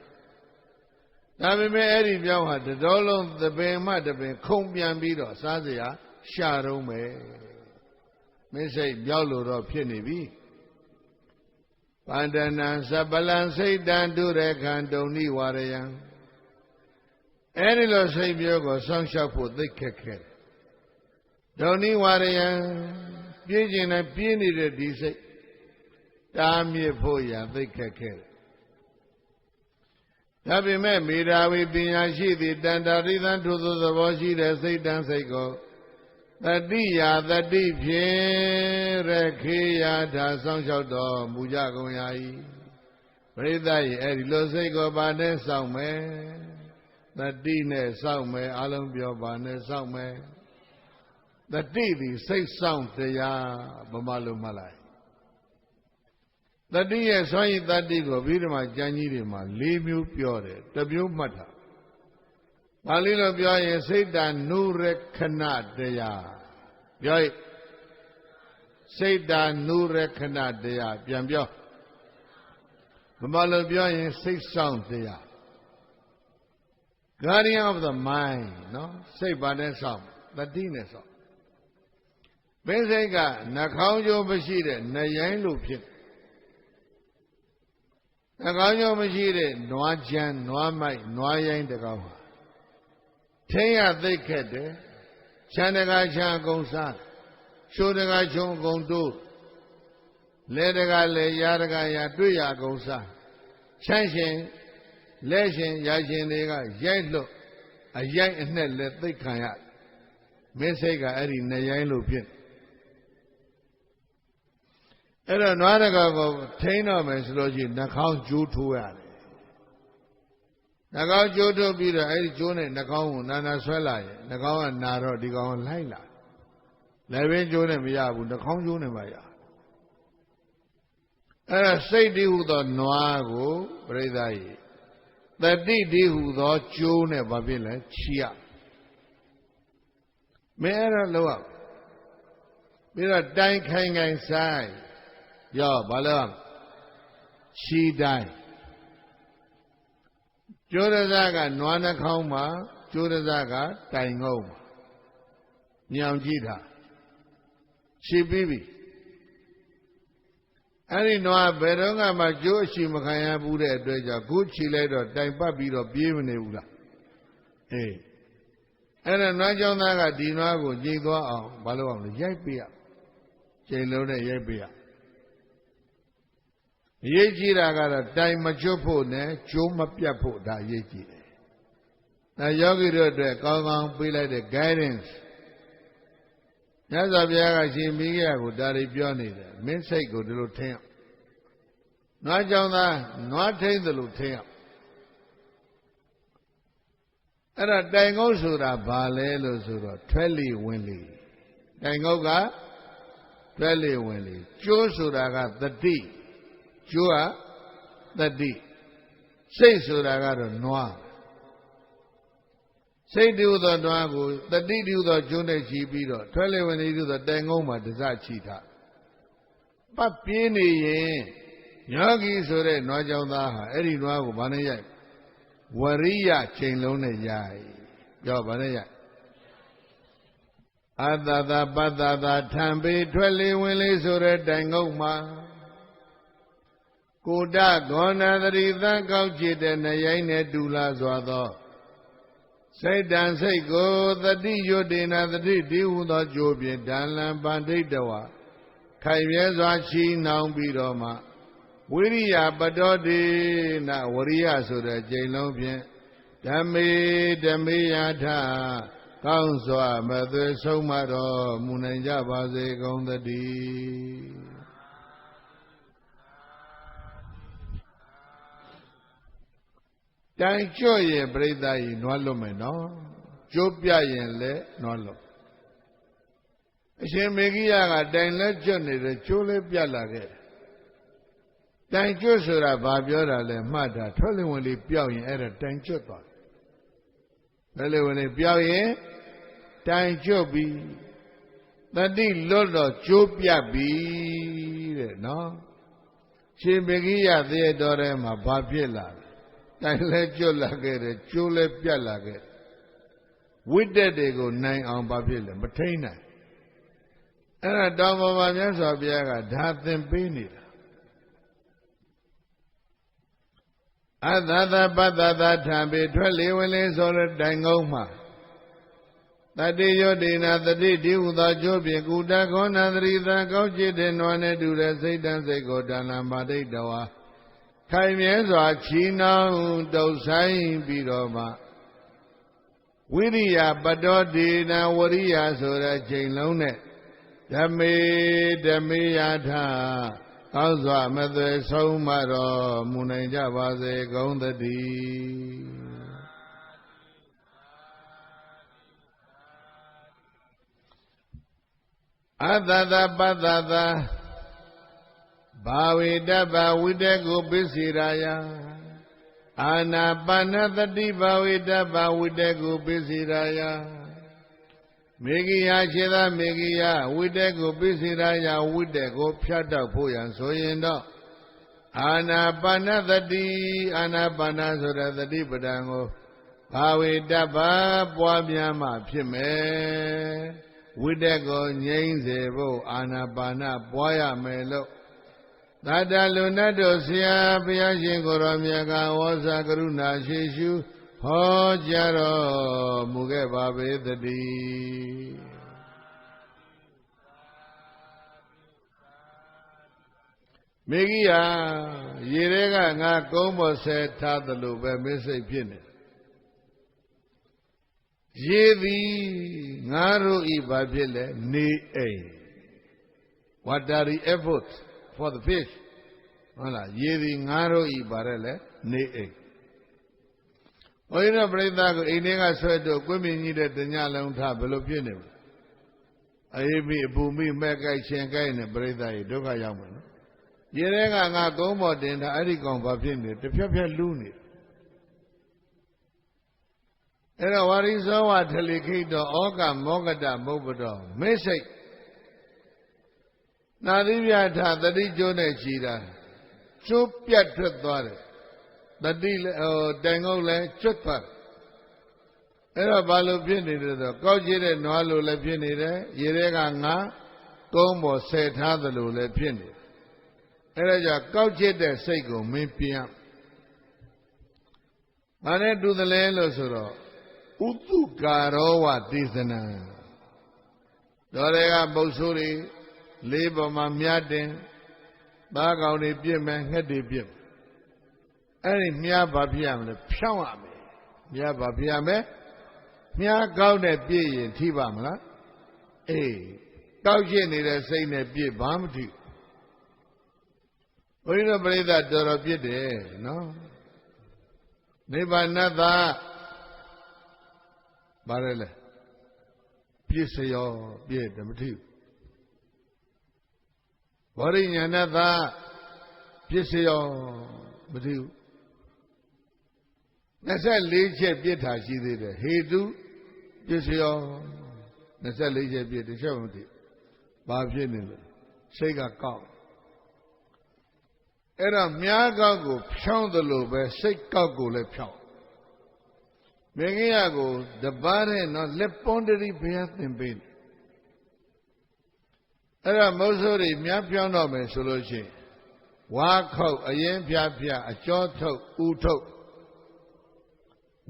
Now we may edit Yaha, the dollar the bay might have been Combian Bido, Sadia, Shadow may say Yalu or Pinny be. Pandanan Sabalan say, Dan do reckon, don't need Warayan. Any low savior go song shop for the kicker. Don't need Warayan, Pigeon and Peony the DC. Damn ye poya, the kicker. Happy man, Mira, we be a sheet, the Dandaridan to the Washi, the Satan say go. Tatiya tati phe rekheya dha song chok do muja gong yai. Prithayi edi lo sei ko ba ne saung me. Tati ne saung me along pyo ba ne saung me. Tati di sei saung teya bama lo ma lai. Tati ye swayi tati ko Abhidhamma Cမ်းကြီးတွေမှာ၄မျိုးပြောတယ်တစ်မျိုးမှတ်တာပါဠိလိုပြောရင်စိတ်တ ानु ရခဏတရားပြောရင်စိတ်တ ानु ရခဏတရားပြန်ပြောဗမာလိုပြောရင်စိတ်ဆောင်တရား Guardian of the mind နော်စိတ်ပါနဲ့ဆောင်တတိနဲ့ဆောင်ဘယ်စိတ်ကနှာခေါင်းကျိုးမရှိတဲ့နှရိုင်းလို့ဖြစ်နှာခေါင်းကျိုးမရှိတဲ့နွားချမ်းနွားမိုက်နွားရိုင်းတကောင်းထိမ့်ရသိခက်တယ်ချမ်းတကားချမ်းအကုန်စားချိုးတကားချုံအကုန်တိုးလဲတကားလဲရတကားရတွေ့ရအကုန်စားချမ်းရှင်လဲရှင်ရရှင်တွေကရိုက်လွတ်အရိုက်အနှက်လဲသိခံရမင်းစိတ်ကအဲ့ဒီနှရိုင်းလို့ဖြစ်အဲ့တော့နွားတကားကိုထိန်းတော့မယ်ဆိုလို့ရှိရင်နှာခေါင်းကျိုးထိုးရတယ်နှာခေါင်းကျိုးထုတ်ပြီးတော့အဲ့ဒီကျိုးနဲ့နှာခေါင်းကိုနာဆွဲလာရင်နှာခေါင်းကနာတော့ဒီကောင်လိုက်လာလည်းပင်ကျိုးနဲ့မရဘူးနှာခေါင်းကျိုးနဲ့မှရအဲ့ဒါစိတ်တည်းဟူသောနွားကိုပရိသတ်ကြီးတတိတည်းဟူသောကျိုးနဲ့ဘာဖြစ်လဲချီရမင်းအဲ့ဒါလောက်ပြီးတော့တိုင်ခိုင်ခိုင်ဆိုင်ရောဘာလို့ချီတိုင်းကျိုးရဇကနွားနှခေါင်းမှာကျိုးရဇကတိုင်ငုံမှာညောင်ကြည့်တာခြေပြီးပြီအဲ့ဒီနွားဘယ်တော့မှကျိုးအရှိမခံရဘူးတဲ့အတွက်ကြောင့်ခုခြေလိုက်တော့တိုင်ပတ်ပြီးတော့ပြေးမနေဘူးလားအေးအဲ့ဒါနွားကြောင့်သားကဒီနွားကိုကြိတ်သွားအောင်ဘာလို့အောင်လဲရိုက်ပေးရချိန်လုံးနဲ့ရိုက်ပေးရအရေးကြီးတာကတော့တိုင်မကျွတ်ဖို့နဲ့ကျိုးမပြတ်ဖို့ဒါအရေးကြီးတယ်။ဒါယောဂီတို့အတွက်ကောင်းကောင်းပေးလိုက်တဲ့ guidance မြတ်စွာဘုရားကရှင်မိဂယကိုဒါတွေပြောနေတယ်မင်းစိတ်ကိုဒီလိုထင်အောင်နွားကြောင့်သာနွားထိန်သလိုထင်အောင်အဲ့ဒါတိုင်ငုတ်ဆိုတာဘာလဲလို့ဆိုတော့ထွဲလီဝင်လီတိုင်ငုတ်ကထွဲလီဝင်လီကျိုးဆိုတာကတတိကျိုးကတတိစိတ်ဆိုတာကတော့နွားစိတ်တူသောနွားကိုတတိတူသောကျိုးနဲ့ချီပြီးတော့ထွဲလေဝင်နေတူသောတိုင်ငုံမှာတစချီထားပတ်ပြင်းနေရင်ယောဂီဆိုတဲ့နွားကြောင့်သားဟာအဲ့ဒီနွားကိုဘာနဲ့ရိုက်ဝရိယချိန်လုံးနဲ့ရိုက်ပြောဘာနဲ့ရိုက်အတ္တသာပတ္တသာထံပေထွဲလေဝင်လေဆိုတဲ့တိုင်ငုံမှာကိုတဂောဏသတိသံကောက်ကြည့်တဲ့နှရိုင်းနဲ့တူလာစွာသောစိတ်တံစိတ်ကိုသတိယုတ်တေနာသတိဒီဟုသောကြိုးဖြင့်ဒလံပန္ဒိတဝခိုင်မြဲစွာချီနှောင်ပြီးတော့မှဝိရိယပတောတိနဝရိယဆိုတဲ့ကျိန်လုံးဖြင့်ဓမ္မေယထကောင်းစွာမသွေဆုံးမတော်မူနိုင်ကြပါစေကုန်သတည်းတိုင်ကျွတ်ရင်ပြိဿကြီးနွားလွတ်မယ်နော်ကျိုးပြရင်လည်းနွားလွတ်အရှင်မေဂိယကတိုင်လက်ကျွတ်နေတယ်ကျိုးလည်းပြတ်လာခဲ့တိုင်ကျွတ်ဆိုတာဘာပြောတာလဲမှတ်တာထွက်လေဝင်လေပြောက်ရင်အဲ့ဒါတိုင်ကျွတ်သွားထွက်လေဝင်လေပြောက်ရင်တိုင်ကျွတ်ပြီတတိလွတ်တော့ကျိုးပြတ်ပြီတဲ့နော်ရှင်မေဂိယသေတော်ထဲမှာဘာဖြစ်လာလဲတိုင်လဲကျွတ်လာခဲ့တယ်ကျိုးလဲပြတ်လာခဲ့ဝိတ္တတွေကိုနိုင်အောင်ဘာဖြစ်လဲမထိန်နိုင်အဲ့ဒါတောင်ပေါ်မှာမြတ်စွာဘုရားကဒါသင်ပေးနေတာအသသပတ္တသာထံပေထွက်လေဝင်လေဆိုတဲ့တိုင်ကုန်းမှာတတိယတေနာတတိဒီဟုသောကျိုးဖြင့်ကုတခောနာသတိသာကောက်ကျစ်တဲ့နွားနဲ့တူတဲ့စိတ်တန်စိတ်ကိုဒါနပါဋိတဝါခိုင်မြဲစွာချီနှောင်တုပ်ဆိုင်ပြီးတော့မှ ဝိရိယပတောဒေနဝရိယဆိုတဲ့ချိန်လုံးနဲ့ဓမေယထကောင်းစွာမသွေဆုံးမတော်မူနိုင်ကြပါစေကုန်သတည်းအတ္တတပတ္တတဘာဝေတ္တဗဝိတေကုပစ္စေရာယအာနာပါနသတိဘာဝေတ္တဗဝိတေကုပစ္စေရာယမေဂိယခြေသာမေဂိယဝိတေကုပစ္စေရာယဝိတေကိုဖြတ်တောက်ဖို့ရန်ဆိုရင်တော့အာနာပါနသတိအာနာပါနဆိုတဲ့သတိပဋ္ဌာန်ကိုဘာဝေတ္တဗပွားများမှဖြစ်မယ်ဝိတေကိုငြိမ့်စေဖို့အာနာပါနပွားရမယ်လို့သတ္တလူနတ်တို့ဆရာဘုရားရှင်ကိုရောမြတ်ကဝေါဇာကရုဏာရှိရှုဟောကြားတော်မူခဲ့ပါပေသတည်းမေဂိယရေတွေကငါကုန်းပေါ်ဆဲထားသလိုပဲမစိတ်ဖြစ်နေရေသည်ငါတို့ဤဘာဖြစ်လဲနေအိမ် watery effort for the fish ဟုတ်လားရေသည်ငါတို့ဤဘာလဲနေအိမ်ဘုန်းကြီးတို့ပြိဿကိုအိမ်ထဲကဆွဲတော့ကွင်းမြင့်ကြီးတဲ့တညလုံးထားဘယ်လိုဖြစ်နေလဲအေးမိအပူမိမဲ့ကြိုက်ရှင်ကြိုက်နေပြိဿကြီးဒုက္ခရောက်မယ်နော်ရေထဲကငါကုန်းပေါ်တင်ထားအဲ့ဒီကောင်ဘာဖြစ်နေတစ်ဖြက်ဖြက်လူးနေအဲ့တော့ဝါရိဇောဝထလိခိတောဩကမောကတမုပ္ပတောမိတ်စိတ်နာသီပြထသတိကျိုးနဲ့ရှိတာကျိုးပြတ်ထွက်သွားတယ်တတိတိုင်ငုတ်လည်းကျွတ်သွားအဲ့တော့ဘာလို့ဖြစ်နေတယ်ဆိုကောက်ကျတဲ့နွားလိုလည်းဖြစ်နေတယ်ရေထဲကငါကုန်းပေါ်ဆယ်ထားသလိုလည်းဖြစ်နေတယ်အဲ့ဒါကြောင့်ကောက်ကျတဲ့စိတ်ကိုမင်းပြန်ဘာနဲ့တူသလဲလို့ဆိုတော့ဥတုကာရောဝသေသနာတော်တွေကပုပ်ဆိုးတွေလေးပေါ်မှာမြတ်တင်သားကောင်တွေပြစ်မယ်ငှက်တွေပြစ်အဲ့ဒီမြားဘာဖြစ်ရမလဲဖြောင်းရမယ်မြားဘာဖြစ်ရမလဲမြားကောက်တဲ့ပြည့်ရင်ထိပါမလားအေးကောက်ရှင်းနေတဲ့စိတ်နဲ့ပြည့်ဘာမထိဘုရားတို့ပြိဿတော်တော်ပြစ်တယ်နော်နိဗ္ဗာန်သာဘာလဲပြည့်စရောပြည့်တယ်မထိဝရိညာဏသာပြည့်စရောမထိဘူး24ချက်ပြစ်တာရှိသေးတယ်ဟေတုပြည့်စရော24ချက်ပြစ်တစ်ချက်မထိဘာဖြစ်နေလဲစိတ်ကကောက်အဲ့တော့မြားကောက်ကိုဖြောင်းသလိုပဲစိတ်ကောက်ကိုလည်းဖြောင်းမင်းကြီးကကိုတပါးတဲ့နော်လက်ပွန်တရီဘုရားသင်ပေးတယ်အဲ့တော့မုတ်ဆိုးတွေမြားပြောင်းတော့မယ်ဆိုလို့ရှိရင်ဝါခုတ်အရင်ဖြားဖြားအကျော်ထုတ်ဥထုတ်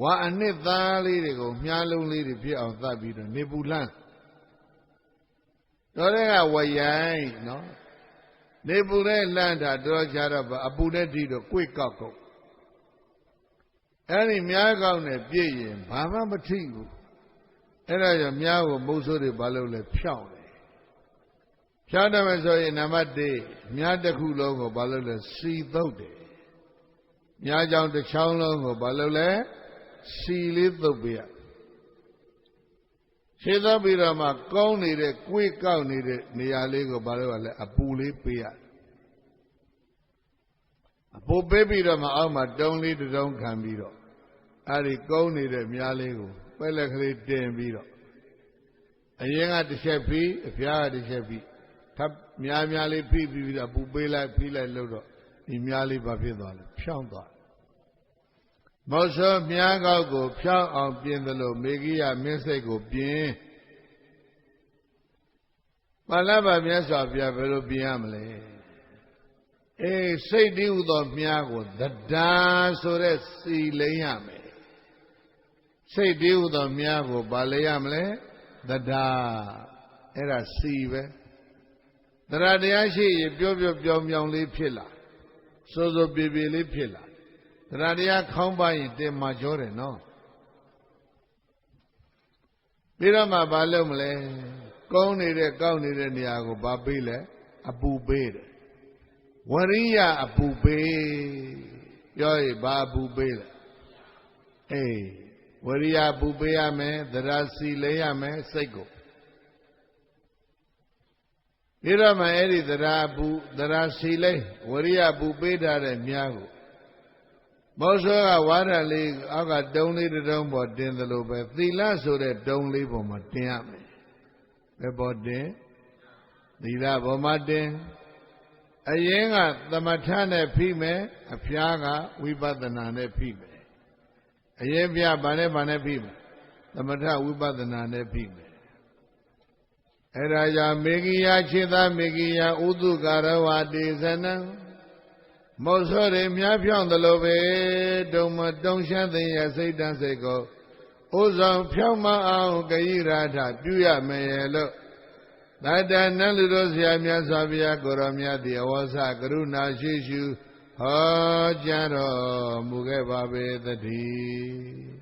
ဝါအနှစ်သားလေးတွေကိုမြားလုံးလေးတွေဖြစ်အောင်သတ်ပြီးတော့နေပူလန်းတော်တဲ့ကဝရိုင်းနော်နေပူတဲ့လန့်တာတော်ကြတော့အပူတဲ့တိတော့ကိုယ်ကောက်ကောက်အဲ့ဒီမြားကောက်နဲ့ပြည့်ရင်ဘာမှမထိဘူးအဲ့ဒါကြောင့်မြားကိုမုတ်ဆိုးတွေဘာလို့လဲဖြောင်းတယ်ဖြောင်းတယ်မယ်ဆိုရင်နံပါတ်1မြားတစ်ခုလုံးကိုဘာလို့လဲစီသုတ်တယ်မြားကြောင်တစ်ချောင်းလုံးကိုဘာလို့လဲစီလေးသုတ်ပြရခြေသောပြီးတော့မှကောင်းနေတဲ့ကိုယ်ကောက်နေတဲ့နေရာလေးကိုဘာလို့လဲအပူလေးပေးရအပူပေးပြီးတော့မှအောက်မှာတုံးလေးတုံးခံပြီးတော့အဲ့ဒီကောင်းနေတဲ့မြားလေးကိုပဲလက်ကလေးတင်ပြီးတော့အရင်ကတစ်ချက်ပြီးအဖျားကတစ်ချက်ပြီးထပ်မြားလေးပြီးပြီးတော့အပူပေးလိုက်ပြီးလိုက်လို့တော့ဒီမြားလေးဘာဖြစ်သွားလဲဖြောင်းသွားမောသောမြားကောက်ကိုဖြောင်းအောင်ပြင်သလိုမေဂိယမင်းစိတ်ကိုပြင်ပါဠိပါမြတ်စွာဘုရားဘယ်လိုပြင်ရမလဲအေးစိတ်တည်းဟူသောမြားကိုသဒ္ဒါဆိုတဲ့စီလိမ့်ရမယ်စိတ်တည်းဟူသောမြားကိုဘာလိမ့်ရမလဲသဒ္ဒါအဲ့ဒါစီပဲတရားတရားရှိရင်ပြောပြောင်လေးဖြစ်လာစိုးပြေလေးဖြစ်လာတရားခေါင်းပါရင်တင်မှာကြောတယ်နော် Pirama balumle, Koni de Niago, Babile, Abu Bede. Waria Abu Be, Yoi Babu Bela. Hey, Waria Abu Beame, the Rasi Leame, Sego. Pirama Eri, the Rasi Le, Waria Abu Beda and Miago. Mosoga water league, I got donated on what din the lobe. The last of that don't leave on my damn. About din, the lab on my din. A yenga, the matana pime, a piaga, we bought the nane pime. A yevia bane pime, the mata we bought the nane pime. Eraja Megia Chida Megia Udu Garawa Dizana. Mosore Miapion the Lobe, don't shut the say dance go. Ozon Pioma Ao Gairata, Duya Mayelo. That Naludosia Miasavia Goramia, the Awasa, Garuna Shishu, Ha Jaro, Mugebabe the Tea.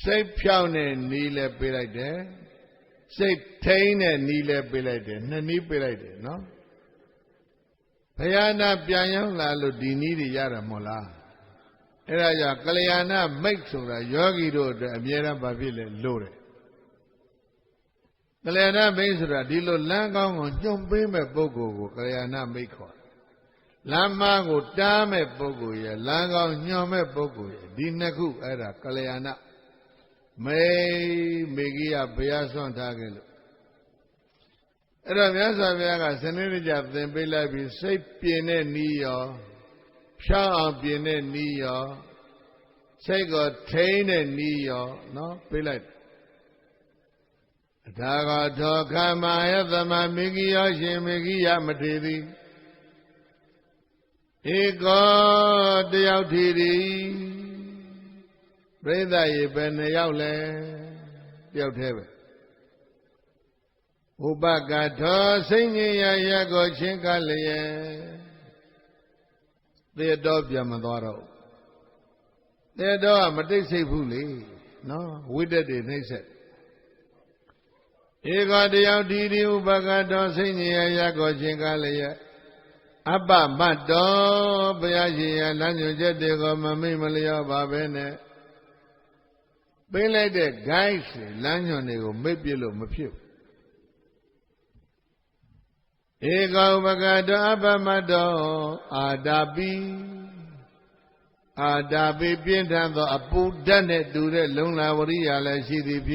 Say Pione Nile Pilate. Say Tain and Nile Pilate, Nani Pilate, no? Payana Piano Lalo Dinidi Yara Mola. Eraja Kalayana makes of a yogi road, a Miera Babile Lore. Kalayana makes a Dilo Langong on John Bime Bogo, Kalayana Mako. Lama go Dame Bogo, Langong Nyome Bogo, Dinaku era Kalayana. May Megia Biason Tagel. Ramyasa Viaga, Senator, then Bella be say Piene Neo, Sha Piene Neo, say God Taine Neo, no, Pilate. Daga Toka Maya, the Mamigia, Shemigia Matidi. Ego de Outidi. Brother, you been Yaule, Yautebe. Ubagato, singing Yago Chinkale. They adopt Yamadoro. They adore Matisi Fuli. No, we did it, they said. Ego de Yautidi, Ubagato, singing Yago Chinkale. Abba Mato, Bayaji, and Lanyo Jetego, Mammy Malia Babene. Be like that guys, Lanyo, maybe a little. Ego Bagado Abamado, Adabi, Pientan, the Abu Danet, do the Luna Waria, like CDP.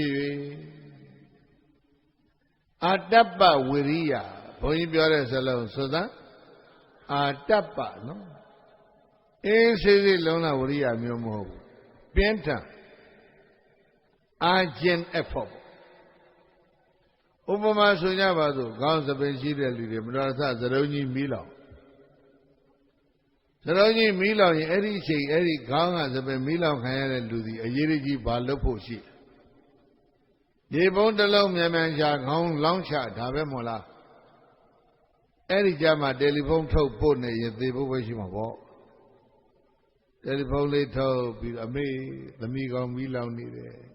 Adapa Wiria, Poibiores alone, so that Adapa, no? In City Luna Waria, Miomo, Pientan. Agent effort. Upama Sunyabado, Gons of Benchiri, Brasa, Zaroni Milo. Zaroni Milo, Eri Ganga, the Milo Kayan to the Ayiriji Baloposhi. Ye bone the long Yamanja, Hong Long Shot, Habemola. Eri Jama, telephone told Pone, if they were wishing a walk. Telephone lay told, be a me, the Migo Milo needed.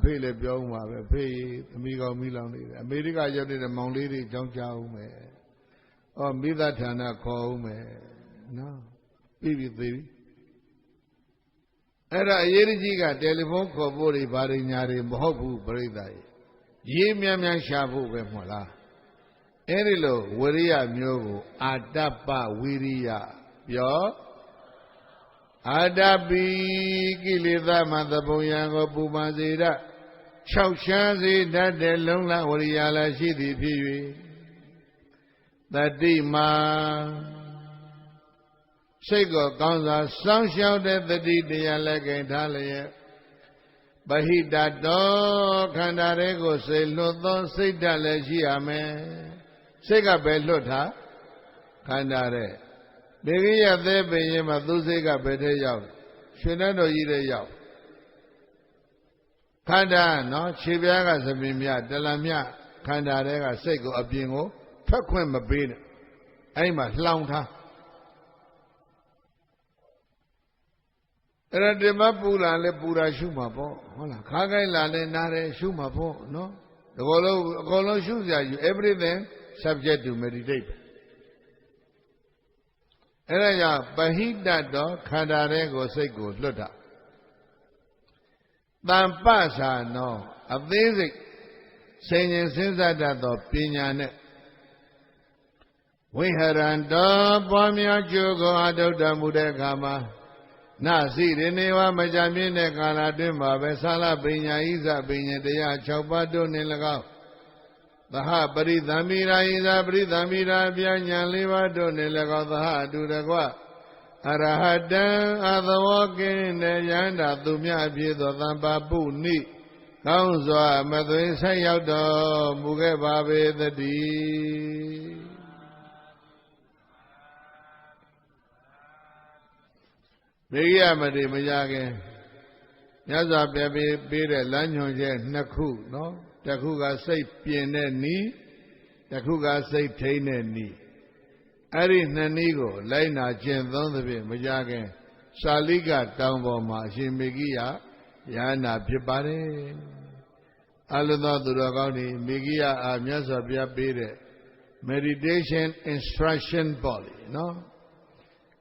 Pay le Bioma, pay the Migo Milan. America, you did a Mount Lady, John Chow, or Midatana call me. No, baby. Era Yerijiga, telephone call body, Barignari, Mohobu, Breda. Ye Miamian Shabu, Vemola. Erilo, Waria Myogo, Adapa, Wiria, Yo. Adabi Gilida Madaboyango Bumazida Chaushazi that de Luna Oriala Shidi Piwi that Dima Sego Gonza Song shouted the Didia Legatalia Bahida do Candarego say Lodo say Dalegiame Sega Belota Candare Begia there be Madusega better yaw. Shunano eat a yaw. Kanda, no, Chibiaga Zamimia, Delamia, Kanda Rega Sego Abingo, Taquem Mabin. Aim at Lounta. Eradima pula le pura shumapo. Hola, Kagai lale nare shumapo, no? The Golo shoes you everything subject to meditate. Eraya Bahida do Kadarego Seko Luta. Tampasa no, a basic saying since that of Pinyane. We had and Pomia Jogo Adoda Mudekama. Nasi Reneva Majamine Kaladima Vesala Pinya Isa Pinya Dea Chopado Nilagao. The ha Baridamira Isa Bridamira Pianya Livado Nilagao the ha do the gua. Arahadan Adawaki Nayanda Dumia Pido Tambabu Ni Kaunzwa Madwe Sayaudo Muge Babe the D. Begia Madi Majage Yaza Baby Bede Lanyoje Naku, no? Takuga say Piene Ni, Takuga say Tane Ni. Ari Nanigo, Laina Jen Dondabe Majage, Saliga Tamboma, Shimigia, Yana Pipare Aluna Duragani, Migia Amyasa Bede Meditation Instruction Body, no?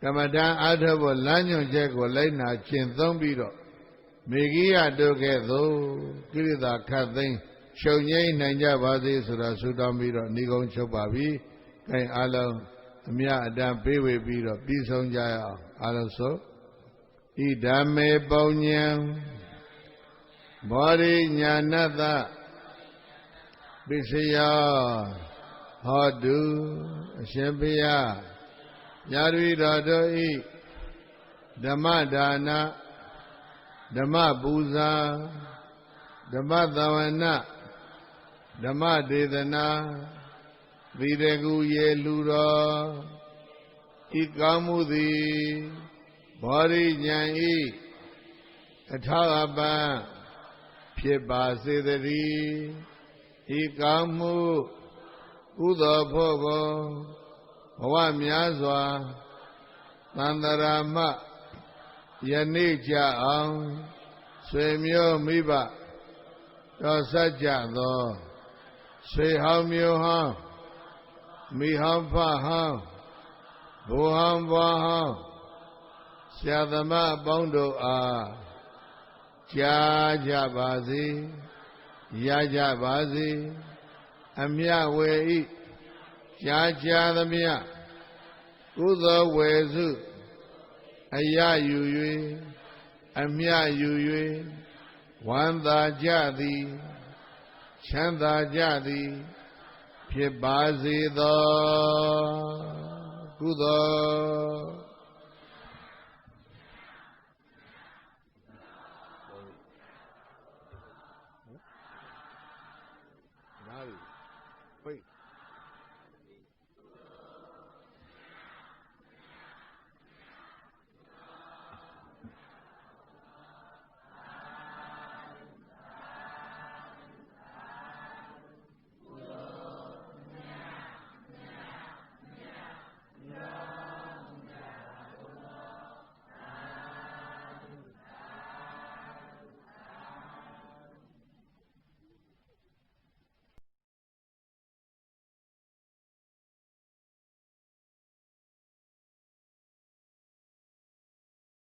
Kamadan Adabo Lanyo Jago Laina Chin Zombido Migia Dogedo Kirida Kathing Shonye Nanja Vadi Sura Sudamiro Nigon Chobabi Kai Alo Amia Adam Pewe Biro Bison Jaya Aloso Idame Bonyam Body Nyanada Bisaya Hodu Shempia Yari Radoi Dhamma Dana Dhamma Buza Dhamma Davana Dhamma Dedana Videgu Yelura Ikamudi Bari Nyai Athalaba Piba Sedari Ikamu Udaphogo Bhava Myazwa Tandarama Yanija Ang Swemyo Miba Dosaja Do Sweham Yoham Miham Faham Bhuham Vaham Syadama Bondo A Jaja Bazi Yaja Bazi Amya Wei Jaja Damia Uzo Wezu Aya Yuyui Amya Yuyui Wanda Jadi Chanda Jadi Pibazi the Kudo Wait.